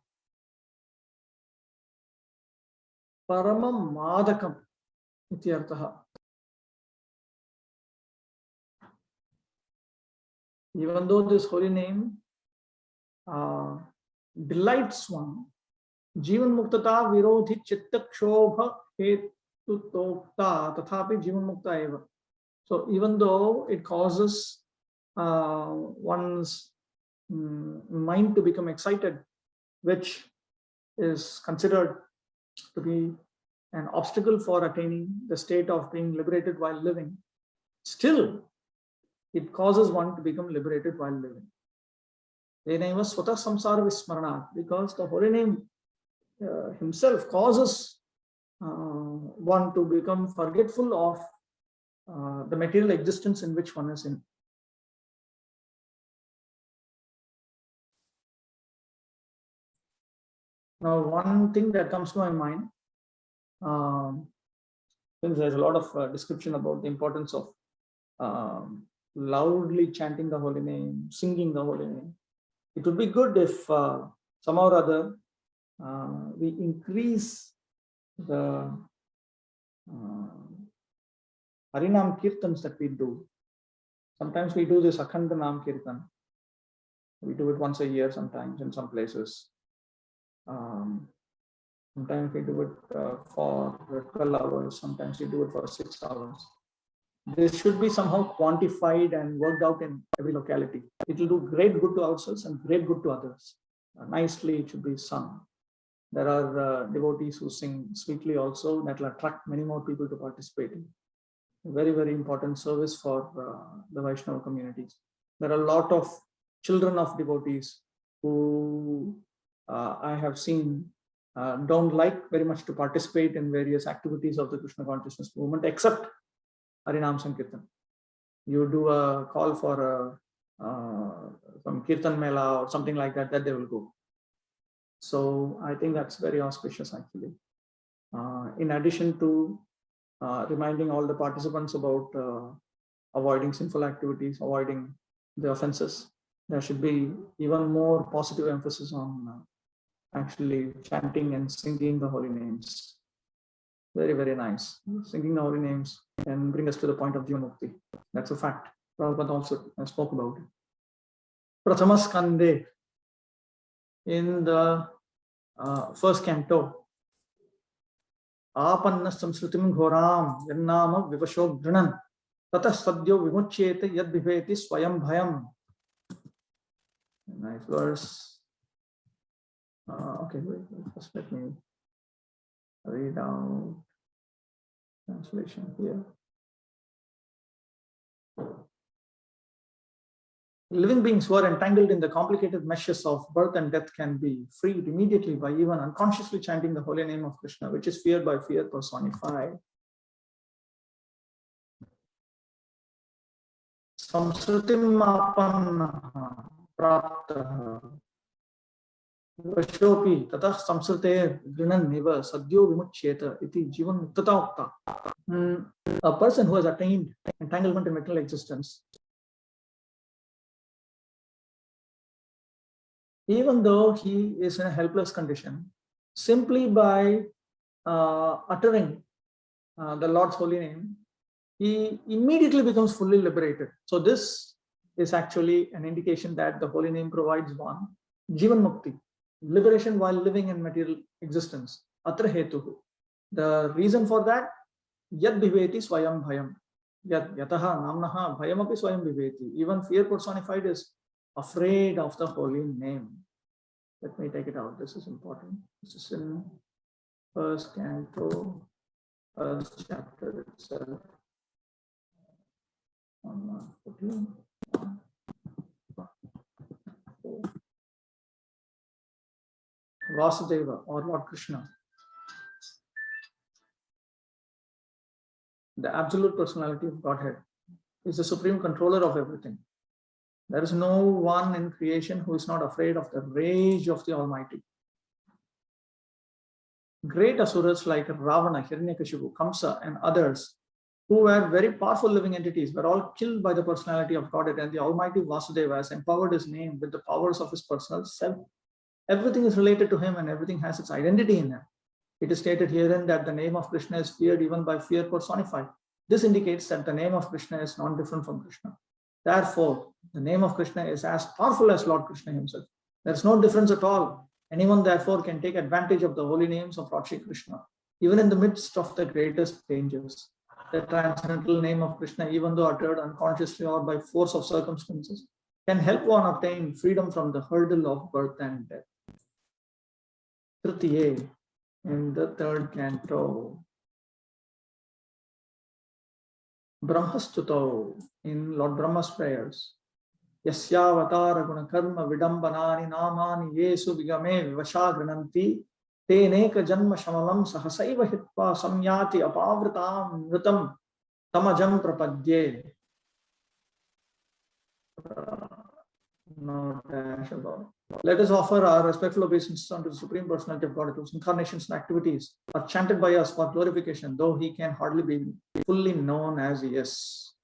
paramam madakam ityartaha. Even though this holy name delights one, jivan muktata virodhi chitta kshobha hetutokta tathapi jivan mukta eva. So even though it causes one's mind to become excited, which is considered to be an obstacle for attaining the state of being liberated while living, still it causes one to become liberated while living. Because the holy name himself causes one to become forgetful of the material existence in which one is in. Now, one thing that comes to my mind, since there's a lot of description about the importance of loudly chanting the holy name, singing the holy name, it would be good if somehow or other we increase the Harinam Kirtans that we do. Sometimes we do this Akhanda Nam Kirtan. We do it once a year sometimes in some places. Sometimes we do it for 12 hours, sometimes we do it for 6 hours. This should be somehow quantified and worked out in every locality. It will do great good to ourselves and great good to others. Nicely, it should be sung. There are devotees who sing sweetly also, that will attract many more people to participate in. Very, very important service for the Vaishnava communities. There are a lot of children of devotees who I have seen don't like very much to participate in various activities of the Krishna consciousness movement, except Harinam Sankirtan. You do a call for some Kirtan Mela or something like that, that they will go. So I think that's very auspicious actually. In addition to reminding all the participants about avoiding sinful activities, avoiding the offenses, there should be even more positive emphasis on actually chanting and singing the holy names. Very, very nice. Singing the holy names can bring us to the point of Jivanmukti. That's a fact. Prabhupada also spoke about it. Prathama Skande, in the first canto, Apanna samsrutim ghoram yannama vivasho dhrunan tata sadyo vimuchyete yad bhiveti swayam bhayam. Nice verse. Okay, wait, first let me read out translation here. Living beings who are entangled in the complicated meshes of birth and death can be freed immediately by even unconsciously chanting the holy name of Krishna, which is fear by fear personified. संस्कृतिम् आपन्नः प्राप्तः वशोऽपि ततः संस्कृतेः गृह्णन्निव सद्यो विमुच्येत इति जीवन्मुक्तता उक्ता. A person who has attained entanglement in material existence, even though he is in a helpless condition, simply by uttering the Lord's holy name, he immediately becomes fully liberated. So this is actually an indication that the holy name provides one Jivan Mukti, liberation while living in material existence. Atra hetuhu. The reason for that, yad bhiveti swayam bhayam. Yataha namnaha bhayam api swayam bhiveti. Even fear personified is afraid of the holy name. Let me take it out. This is important. This is in first canto, first chapter itself. Vasudeva or Lord Krishna, the absolute personality of Godhead, is the supreme controller of everything. There is no one in creation who is not afraid of the rage of the Almighty. Great asuras like Ravana, Hiranyakashipu, Kamsa, and others who were very powerful living entities were all killed by the personality of Godhead, and the Almighty Vasudeva has empowered his name with the powers of his personal self. Everything is related to him and everything has its identity in him. It is stated herein that the name of Krishna is feared even by fear personified. This indicates that the name of Krishna is not different from Krishna. Therefore, the name of Krishna is as powerful as Lord Krishna himself. There is no difference at all. Anyone therefore can take advantage of the holy names of Lord Shri Krishna, even in the midst of the greatest dangers. The transcendental name of Krishna, even though uttered unconsciously or by force of circumstances, can help one obtain freedom from the hurdle of birth and death. Tritiye, in the third canto. Brahmastuto, in Lord Brahma's prayers. Yasyavatara gunakarma vidambanani namani yesu vigame vivasha grananti teneka janma shamalam sahasaiva hitva samyati apavritam nritam tamajam prapadye. No dash about. Let us offer our respectful obeisances unto the Supreme Personality of God, whose incarnations and activities are chanted by us for glorification, though he can hardly be fully known as he is.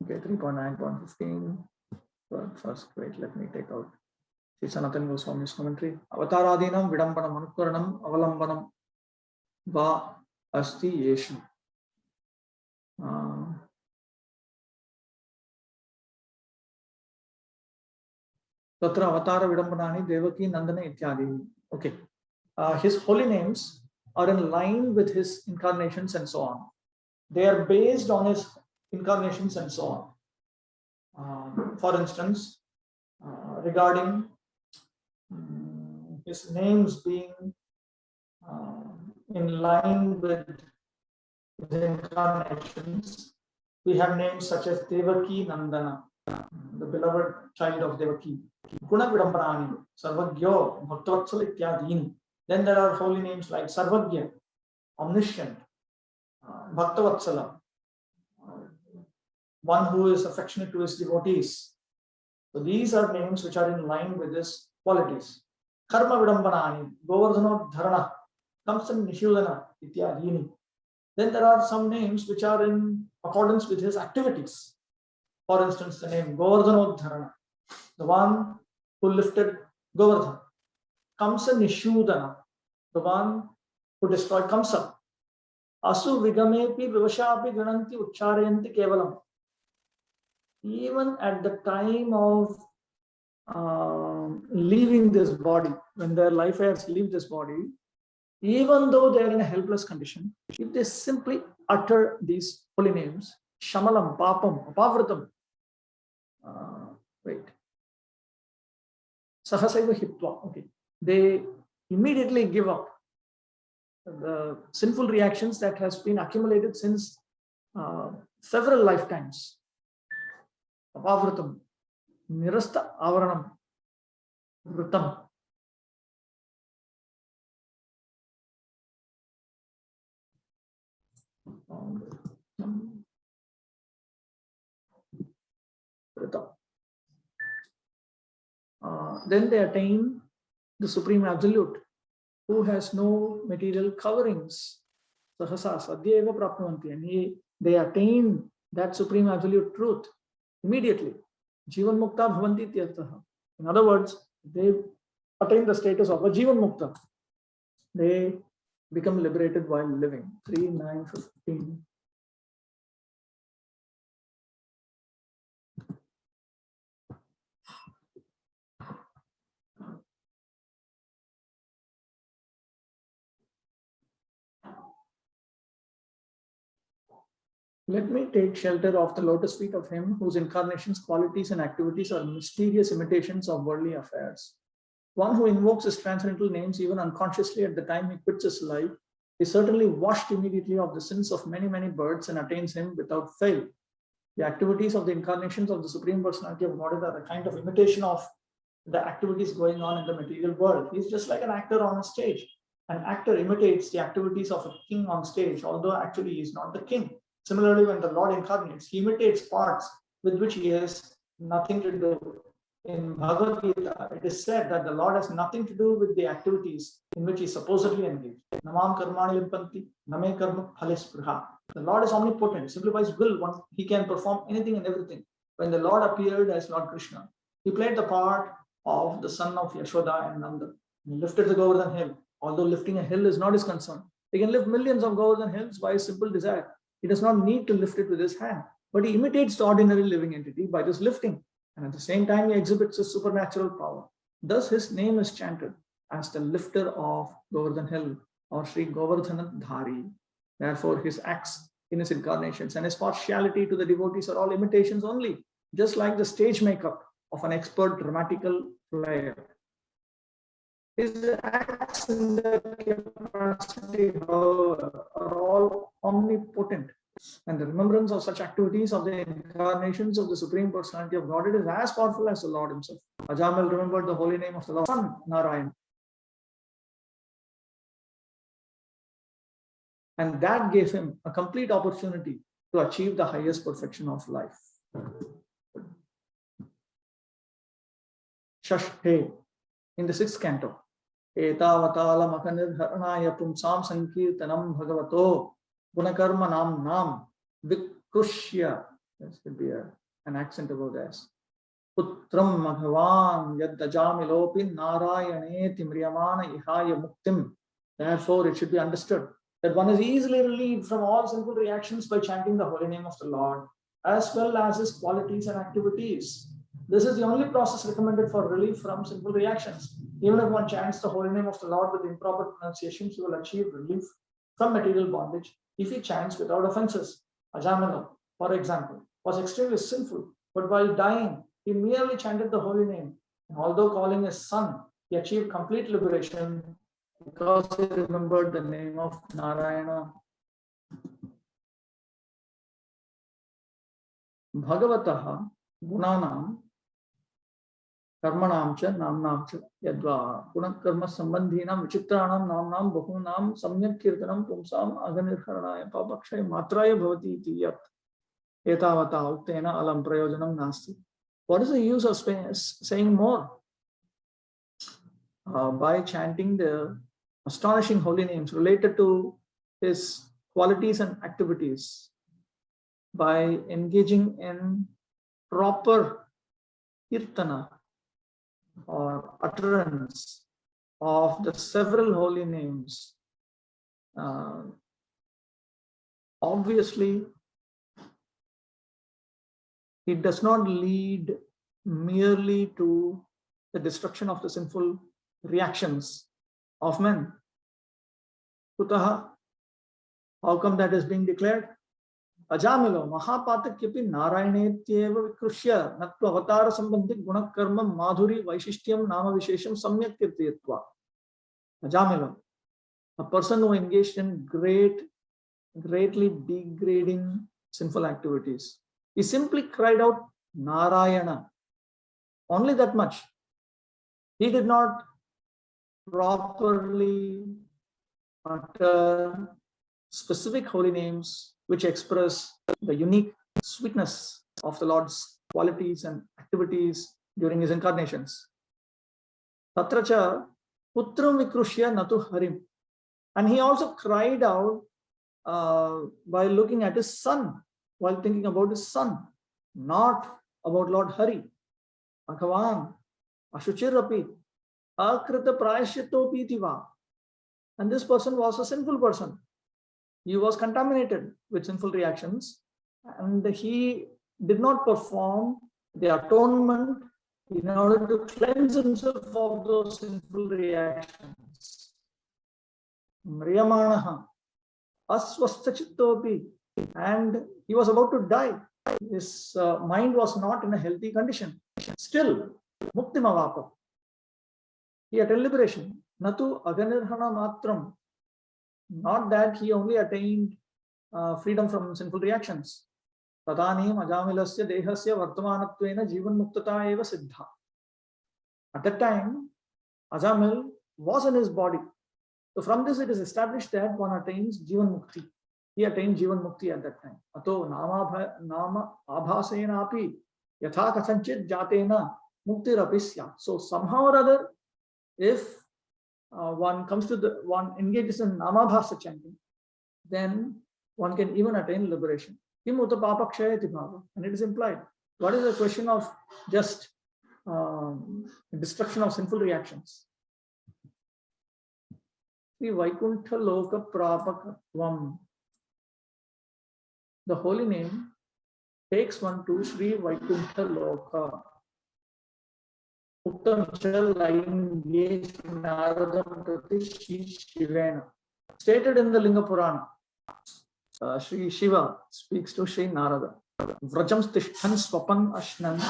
Okay, 3.9.15. But first, wait, let me take out Sri Sanatana Goswami's commentary. Avataradinam vidambanam anukaranam avalambanam va asti yeshu. Tatra avatara vidambanani devaki nandana ityadi. Okay. His holy names are in line with his incarnations and so on. They are based on his incarnations and so on. For instance, regarding his names being in line with his incarnations, we have names such as Devaki Nandana, the beloved child of Devaki. Guna Vidambanani, Sarvagyo, Bhaktavatsala Ityadini. Then there are holy names like Sarvagya, omniscient, Bhaktavatsala, one who is affectionate to his devotees. So these are names which are in line with his qualities. Karma Vidambanani, Govardhanodharana, Kamsan Nishudana, Ityadini. Then there are some names which are in accordance with his activities. For instance, the name Govardhanodharana, the one who lifted Govardhan. Kamsa Nishudana, the one who destroyed Kamsa. Asu Vigamepi Vivashapi Gananti Ucharayanti Kevalam. Even at the time of leaving this body, when their life heirs leave this body, even though they are in a helpless condition, if they simply utter these holy names, Shamalam, Papam, Apavritam, Sahasaiva Hitva, okay, they immediately give up the sinful reactions that has been accumulated since several lifetimes. Apavritam, Nirasta Avaranam, Vritam. Then they attain the Supreme Absolute, who has no material coverings. Sahasa sadhyeva prapnuvanti, and they attain that Supreme Absolute truth immediately. Jivan Mukta bhavanti ityarthaha. In other words, they attain the status of a Jivan Mukta. They become liberated while living. 3, 9, 15. Let me take shelter of the lotus feet of him whose incarnations, qualities, and activities are mysterious imitations of worldly affairs. One who invokes his transcendental names even unconsciously at the time he quits his life is certainly washed immediately of the sins of many, many births and attains him without fail. The activities of the incarnations of the Supreme Personality of Godhead are a kind of imitation of the activities going on in the material world. He's just like an actor on a stage. An actor imitates the activities of a king on stage, although actually he is not the king. Similarly, when the Lord incarnates, he imitates parts with which he has nothing to do. In Bhagavad Gita, it is said that the Lord has nothing to do with the activities in which he supposedly engaged. Namam karmani limpanti, name karma phalispriha. The Lord is omnipotent, simplifies will. He can perform anything and everything. When the Lord appeared as Lord Krishna, he played the part of the son of Yashoda and Nanda. He lifted the Govardhan hill, although lifting a hill is not his concern. He can lift millions of Govardhan hills by his simple desire. He does not need to lift it with his hand, but he imitates the ordinary living entity by this lifting. And at the same time, he exhibits his supernatural power. Thus, his name is chanted as the lifter of Govardhan hill, or Sri Govardhana Dhari. Therefore, his acts in his incarnations and his partiality to the devotees are all imitations only, just like the stage makeup of an expert dramatical player. His acts in the capacity, however, are all omnipotent. And the remembrance of such activities of the incarnations of the Supreme Personality of Godhead is as powerful as the Lord himself. Ajamil remembered the holy name of the Lord, Son Narayan. And that gave him a complete opportunity to achieve the highest perfection of life. Shashthe, in the 6th canto. Etavatala makanirharanaya pumsam sankirtanam bhagavato gunakarma nam vikrushya. This could be an accent about this. Putram maghavan yaddajamilopin narayane timriyamana ihaya muktim. Therefore, it should be understood that one is easily relieved from all sinful reactions by chanting the holy name of the Lord, as well as his qualities and activities. This is the only process recommended for relief from sinful reactions. Even if one chants the holy name of the Lord with improper pronunciations, he will achieve relief from material bondage if he chants without offenses. Ajamila, for example, was extremely sinful, but while dying, he merely chanted the holy name. And although calling his son, he achieved complete liberation because he remembered the name of Narayana. Bhagavataha gunanam karmanam cha namnam cha yadva gunakarma sambandhinam vichitranam namnam bahunam samyak kirtanam pumsam aganirharanaya papakshay matraya bhavati iti yat etavata uktena alam prayojanam nasti. What is the use of saying more? By chanting the astonishing holy names related to his qualities and activities, by engaging in proper kirtana or utterance of the several holy names. Obviously, it does not lead merely to the destruction of the sinful reactions of men. Kutaha, how come that is being declared? Ajamilo mahapatakyapi narayanetyeva vikrushya natva avatara sambandhik gunakarma madhuri vaishishtyam nama vishesham samyak kirtayatva. Ajamilo, a person who engaged in greatly degrading sinful activities, he simply cried out Narayana, only that much. He did not properly utter specific holy names which express the unique sweetness of the Lord's qualities and activities during his incarnations. Tatracha putram vikrushya natu harim. And he also cried out while looking at his son, while thinking about his son, not about Lord Hari. Bhagavan, Ashuchirapi, Akrita Prayashito Pitiva. And this person was a sinful person. He was contaminated with sinful reactions, and he did not perform the atonement in order to cleanse himself of those sinful reactions. Mriyamanaha, Aswastachittopi, and he was about to die. His mind was not in a healthy condition. Still, Muktimavapa. He attained liberation. Natu aganirhana matram. Not that he only attained freedom from sinful reactions. Tadanim ajamilasya dehasya vartamanatvena jivan muktata eva siddha. At that time, Ajamil was in his body. So from this it is established that one attains jivan mukti. He attained jivan mukti at that time. Ato nama abhasena api yatha kathanchit jatena muktirapisya. So somehow or other, if one comes to one engages in namabhasa chanting, then one can even attain liberation. Kim uta papakshayati bhava. And it is implied. What is the question of just destruction of sinful reactions? Sri Vaikuntha Loka Prapakatvam. The holy name takes one to Sri Vaikuntha Loka. Stated in the Linga Purana, Sri Shiva speaks to Sri Narada. Vrajam tishthan swapan ashnan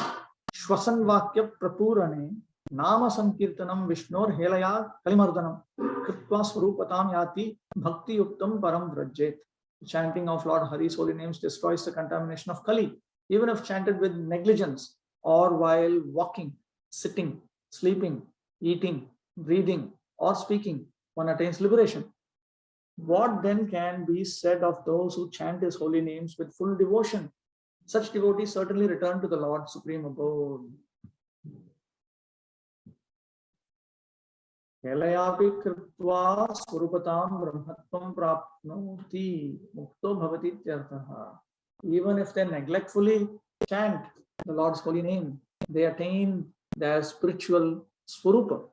shwasan vakya prapurane nama sankirtanam vishnor helaya kalimardanam kritva swarupatam yati bhakti yuktam param vrajjet. Chanting of Lord Hari's holy names destroys the contamination of Kali, even if chanted with negligence or while walking, sitting, sleeping, eating, breathing, or speaking, one attains liberation. What then can be said of those who chant his holy names with full devotion? Such devotees certainly return to the Lord's supreme abode. Helayapi kriptva swarupatam brahmatvam prapnoti mukto bhavati tyarthaha. Even if they neglectfully chant the Lord's holy name, they attain their spiritual swarupa.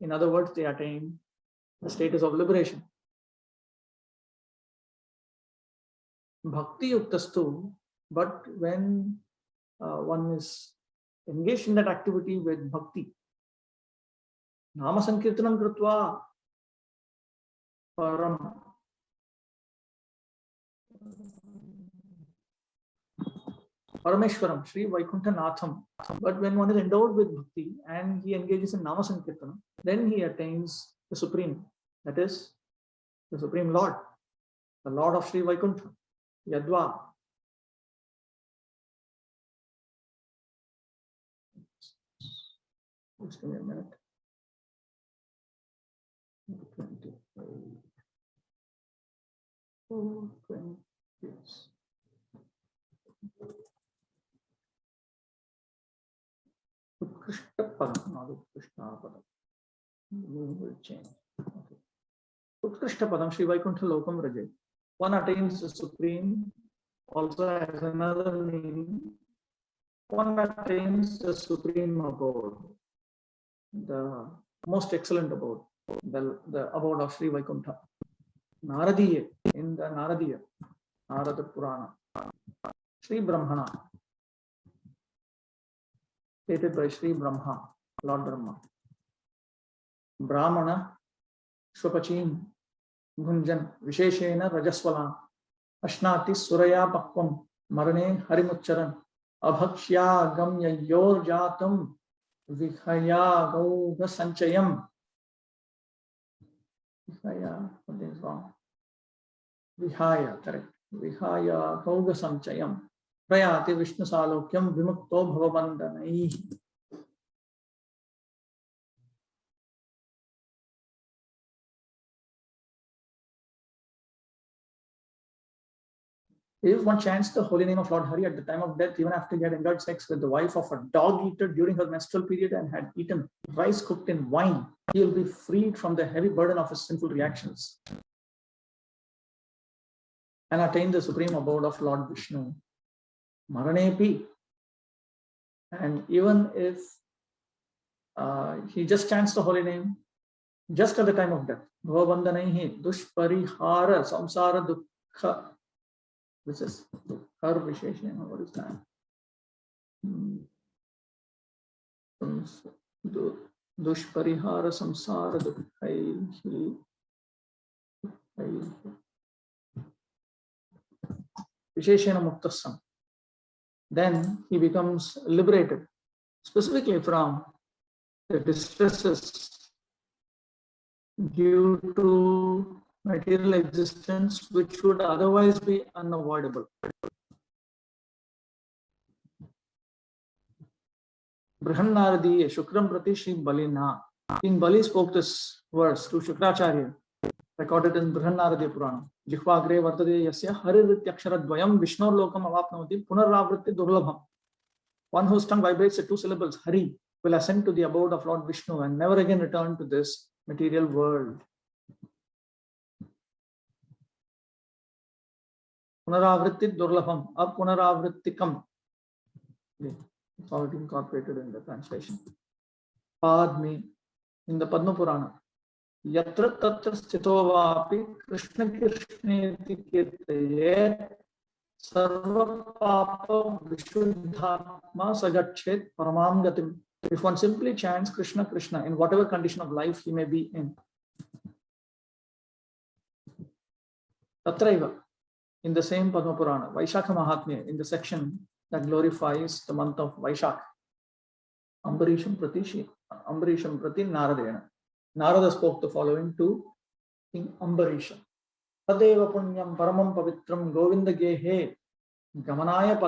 In other words, they attain the status of liberation. Bhakti yuktastu, but when one is engaged in that activity with bhakti, nama sankirtanam kritva param Parameshwaram, Sri Vaikuntha Natham. But when one is endowed with bhakti and he engages in nama sankirtanam, then he attains the supreme, that is the supreme Lord, the Lord of Sri Vaikuntha, Yadva. Just give me a minute. 20. Yes. Utkrishta Padam, not Utkrishta Padam. We will change. Okay. Utkrishta Padam, Sri Vaikuntha Lokam Rajay. One attains the supreme, also has another meaning. One attains the supreme abode, the most excellent abode, the abode of Sri Vaikuntha. Naradiya, in the Naradiya, Narada Purana. Sri Brahmana, stated by Sri Brahma, Lord Brahma. Brahmana, Shwapachim, Gunjan, Visheshena, Rajaswala, Ashnati, Suraya Pakvam, Marane, Harimucharan, Abhakshya, Gamya, Yor Jatam, Vihaya, Gauga Sanchayam. Vihaya, what is wrong? Vihaya, correct. Vihaya, Gauga Sanchayam. Prayati Vishnu Salokyam Vimukto Bhavabandanai. If one chants the holy name of Lord Hari at the time of death, even after he had enjoyed sex with the wife of a dog eater during her menstrual period and had eaten rice cooked in wine, he will be freed from the heavy burden of his sinful reactions and attain the supreme abode of Lord Vishnu. Maranepi. And even if he just chants the holy name just at the time of death, Bhavabandanaihi dushparihara samsara dukkha. This is her visheshena. What is that? Dushparihara samsara dukkha. Visheshena muktasam. Then he becomes liberated, specifically from the distresses due to material existence, which would otherwise be unavoidable. Brihannaradiya Shukram Prati Shri Balina. King Bali spoke this verse to Shukracharya, recorded in Brihannaradiya Purana. Jihvagre Vartade Yasya Haririthyaksharadvayam Vishnu Lokam Avapnavati Punarravritti Durlabham. One whose tongue vibrates at 2 syllables, Hari, will ascend to the abode of Lord Vishnu and never again return to this material world. Punaravritti Durlabham, or Punaravrittikam. It's already incorporated in the translation. Padmi, in the Padma Purana. Yatra tatra sthito vapi Krishna Krishneti kirtaye sarva papa vishuddhatma sagachet paramam gatim. If one simply chants Krishna Krishna in whatever condition of life he may be in, Tatraiva, in the same Padma Purana, Vaishakha Mahatmya, in the section that glorifies the month of Vaishakha, Ambarisham Prati Naradayana. Narada spoke the following to King Ambarisha. Tadeva punyam paramam pavitram govinda gehe gamanaya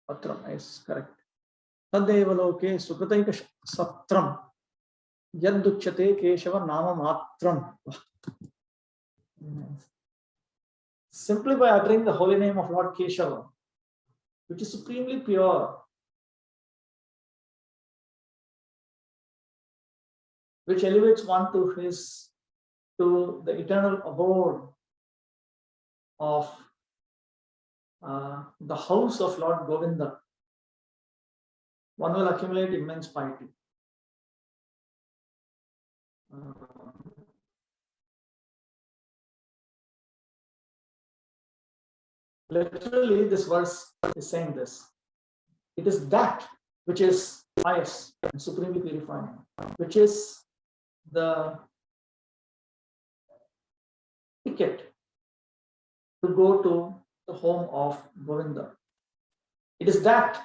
patram is correct. Tadeva loke sukrataika satram yaduchyate keshava nama matram. Simply by uttering the holy name of Lord Keshava, which is supremely pure, which elevates one to the eternal abode of the house of Lord Govinda, one will accumulate immense piety. Literally, this verse is saying this. It is that which is pious and supremely purifying, which is the ticket to go to the home of Govinda. It is that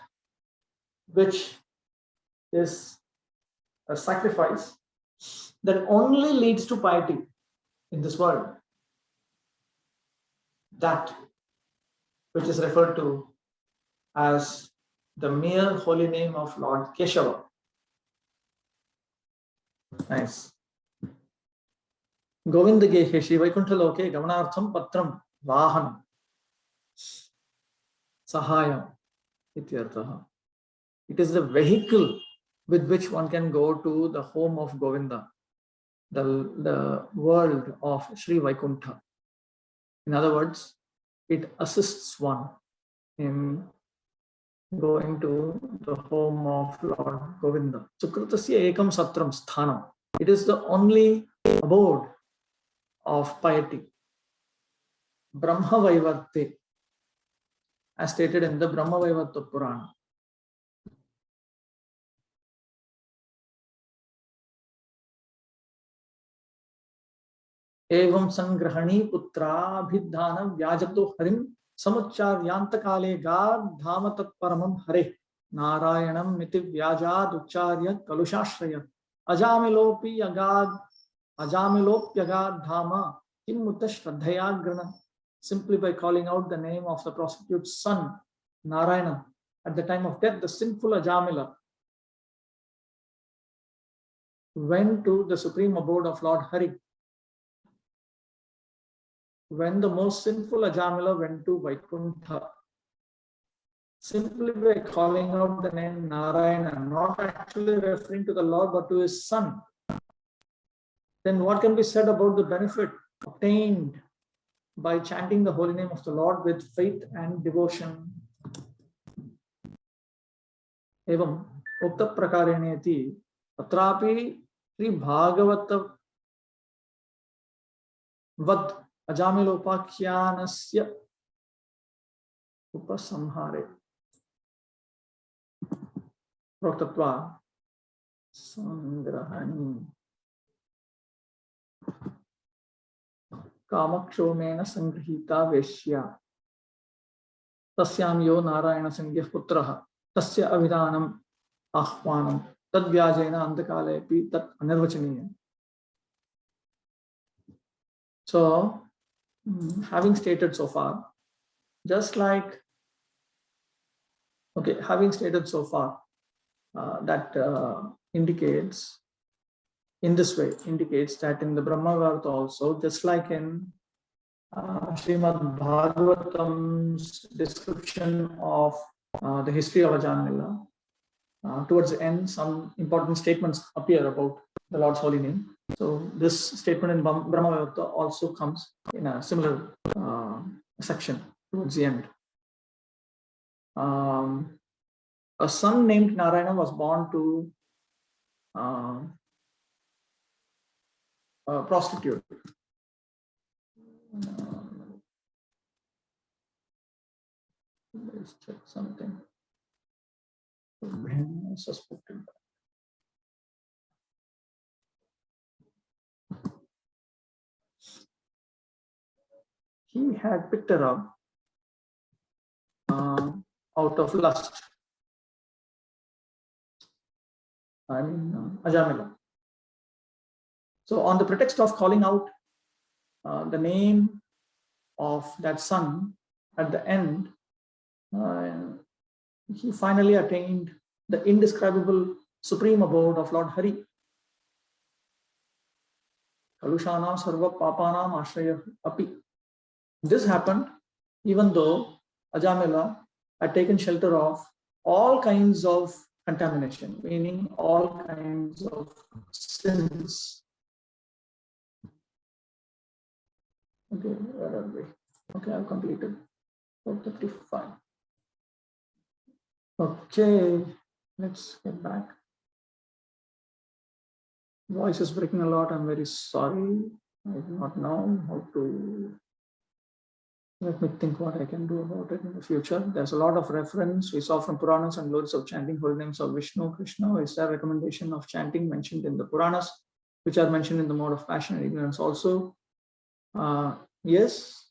which is a sacrifice that only leads to piety in this world. That which is referred to as the mere holy name of Lord Keshava. Nice. Govinda Gehe Shri Vaikuntha Loke Gamanartham Patram Vahan Sahayam Ityarthaha. It is the vehicle with which one can go to the home of Govinda, the world of Sri Vaikuntha. In other words, it assists one in going to the home of Lord Govinda. Sukritasya ekam satram sthanam. It is the only abode of piety. Brahma Vaivarte, as stated in the Brahma Vaivarta Purana. Evam sangrahani putra abhidhana vyajato harim samuccharyanta kale gad dhama tat paramam hare narayanam miti vyajad ucharya kalushashraya ajamilopi yagad dhama kimmutta shraddhayagrana. Simply by calling out the name of the prostitute's son Narayana at the time of death, the sinful Ajamila went to the supreme abode of Lord Hari. when the most sinful Ajamila went to Vaikuntha, simply by calling out the name Narayana, not actually referring to the Lord but to his son, then what can be said about the benefit obtained by chanting the holy name of the Lord with faith and devotion? एवं उक्त प्रकारेणेति तत्रापि श्री भागवत वद अजामिलोपाख्यानस्य उपसंहारे प्रोक्तत्वा संग्रहणी कामक्षोमेण संगृहीता वेश्या तस्यां यो नारायण संज्ञः पुत्रः तस्य अभिधानम् आह्वानं तद्व्याजेन अंतकालेपि तत् अनिर्वचनीयम्. So, having stated so far, just like, okay, having stated so far, that indicates, in this way, indicates that in the Brahmavardha also, just like in Srimad Bhagavatam's description of the history of Ajamila, towards the end, some important statements appear about the Lord's holy name. So this statement in Brahmavardha also comes in a similar section towards the end. A son named Narayana was born to a prostitute. Let's check something. Suspected. He had picked her up out of lust. I mean, Ajamila. So, on the pretext of calling out the name of that son at the end, he finally attained the indescribable supreme abode of Lord Hari. Kalushanam sarva papanam ashraya api. This happened even though Ajamila had taken shelter of all kinds of contamination, meaning all kinds of sins. Okay, where are we? Okay, I've completed 435. Okay, let's get back. Voice is breaking a lot. I'm very sorry. I do not know how to. Let me think what I can do about it in the future. There's a lot of reference we saw from Puranas and glories of chanting holy names of Vishnu, Krishna. Is there recommendation of chanting mentioned in the Puranas, which are mentioned in the mode of passion and ignorance also? Yes.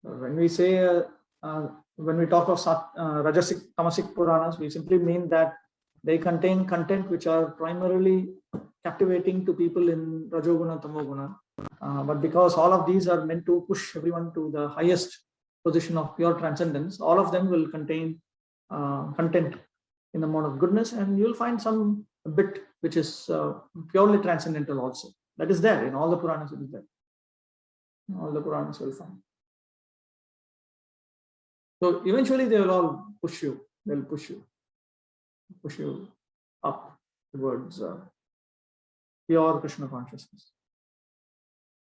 When we say when we talk of Rajasic, Tamasic Puranas, we simply mean that they contain content which are primarily captivating to people in Rajoguna, Tamoguna. But because all of these are meant to push everyone to the highest position of pure transcendence, all of them will contain content in the mode of goodness, and you'll find some bit which is purely transcendental also. That is there in all the Puranas. It is there. All the Puranas will find. So eventually they will all push you. They'll push you up towards pure Krishna consciousness.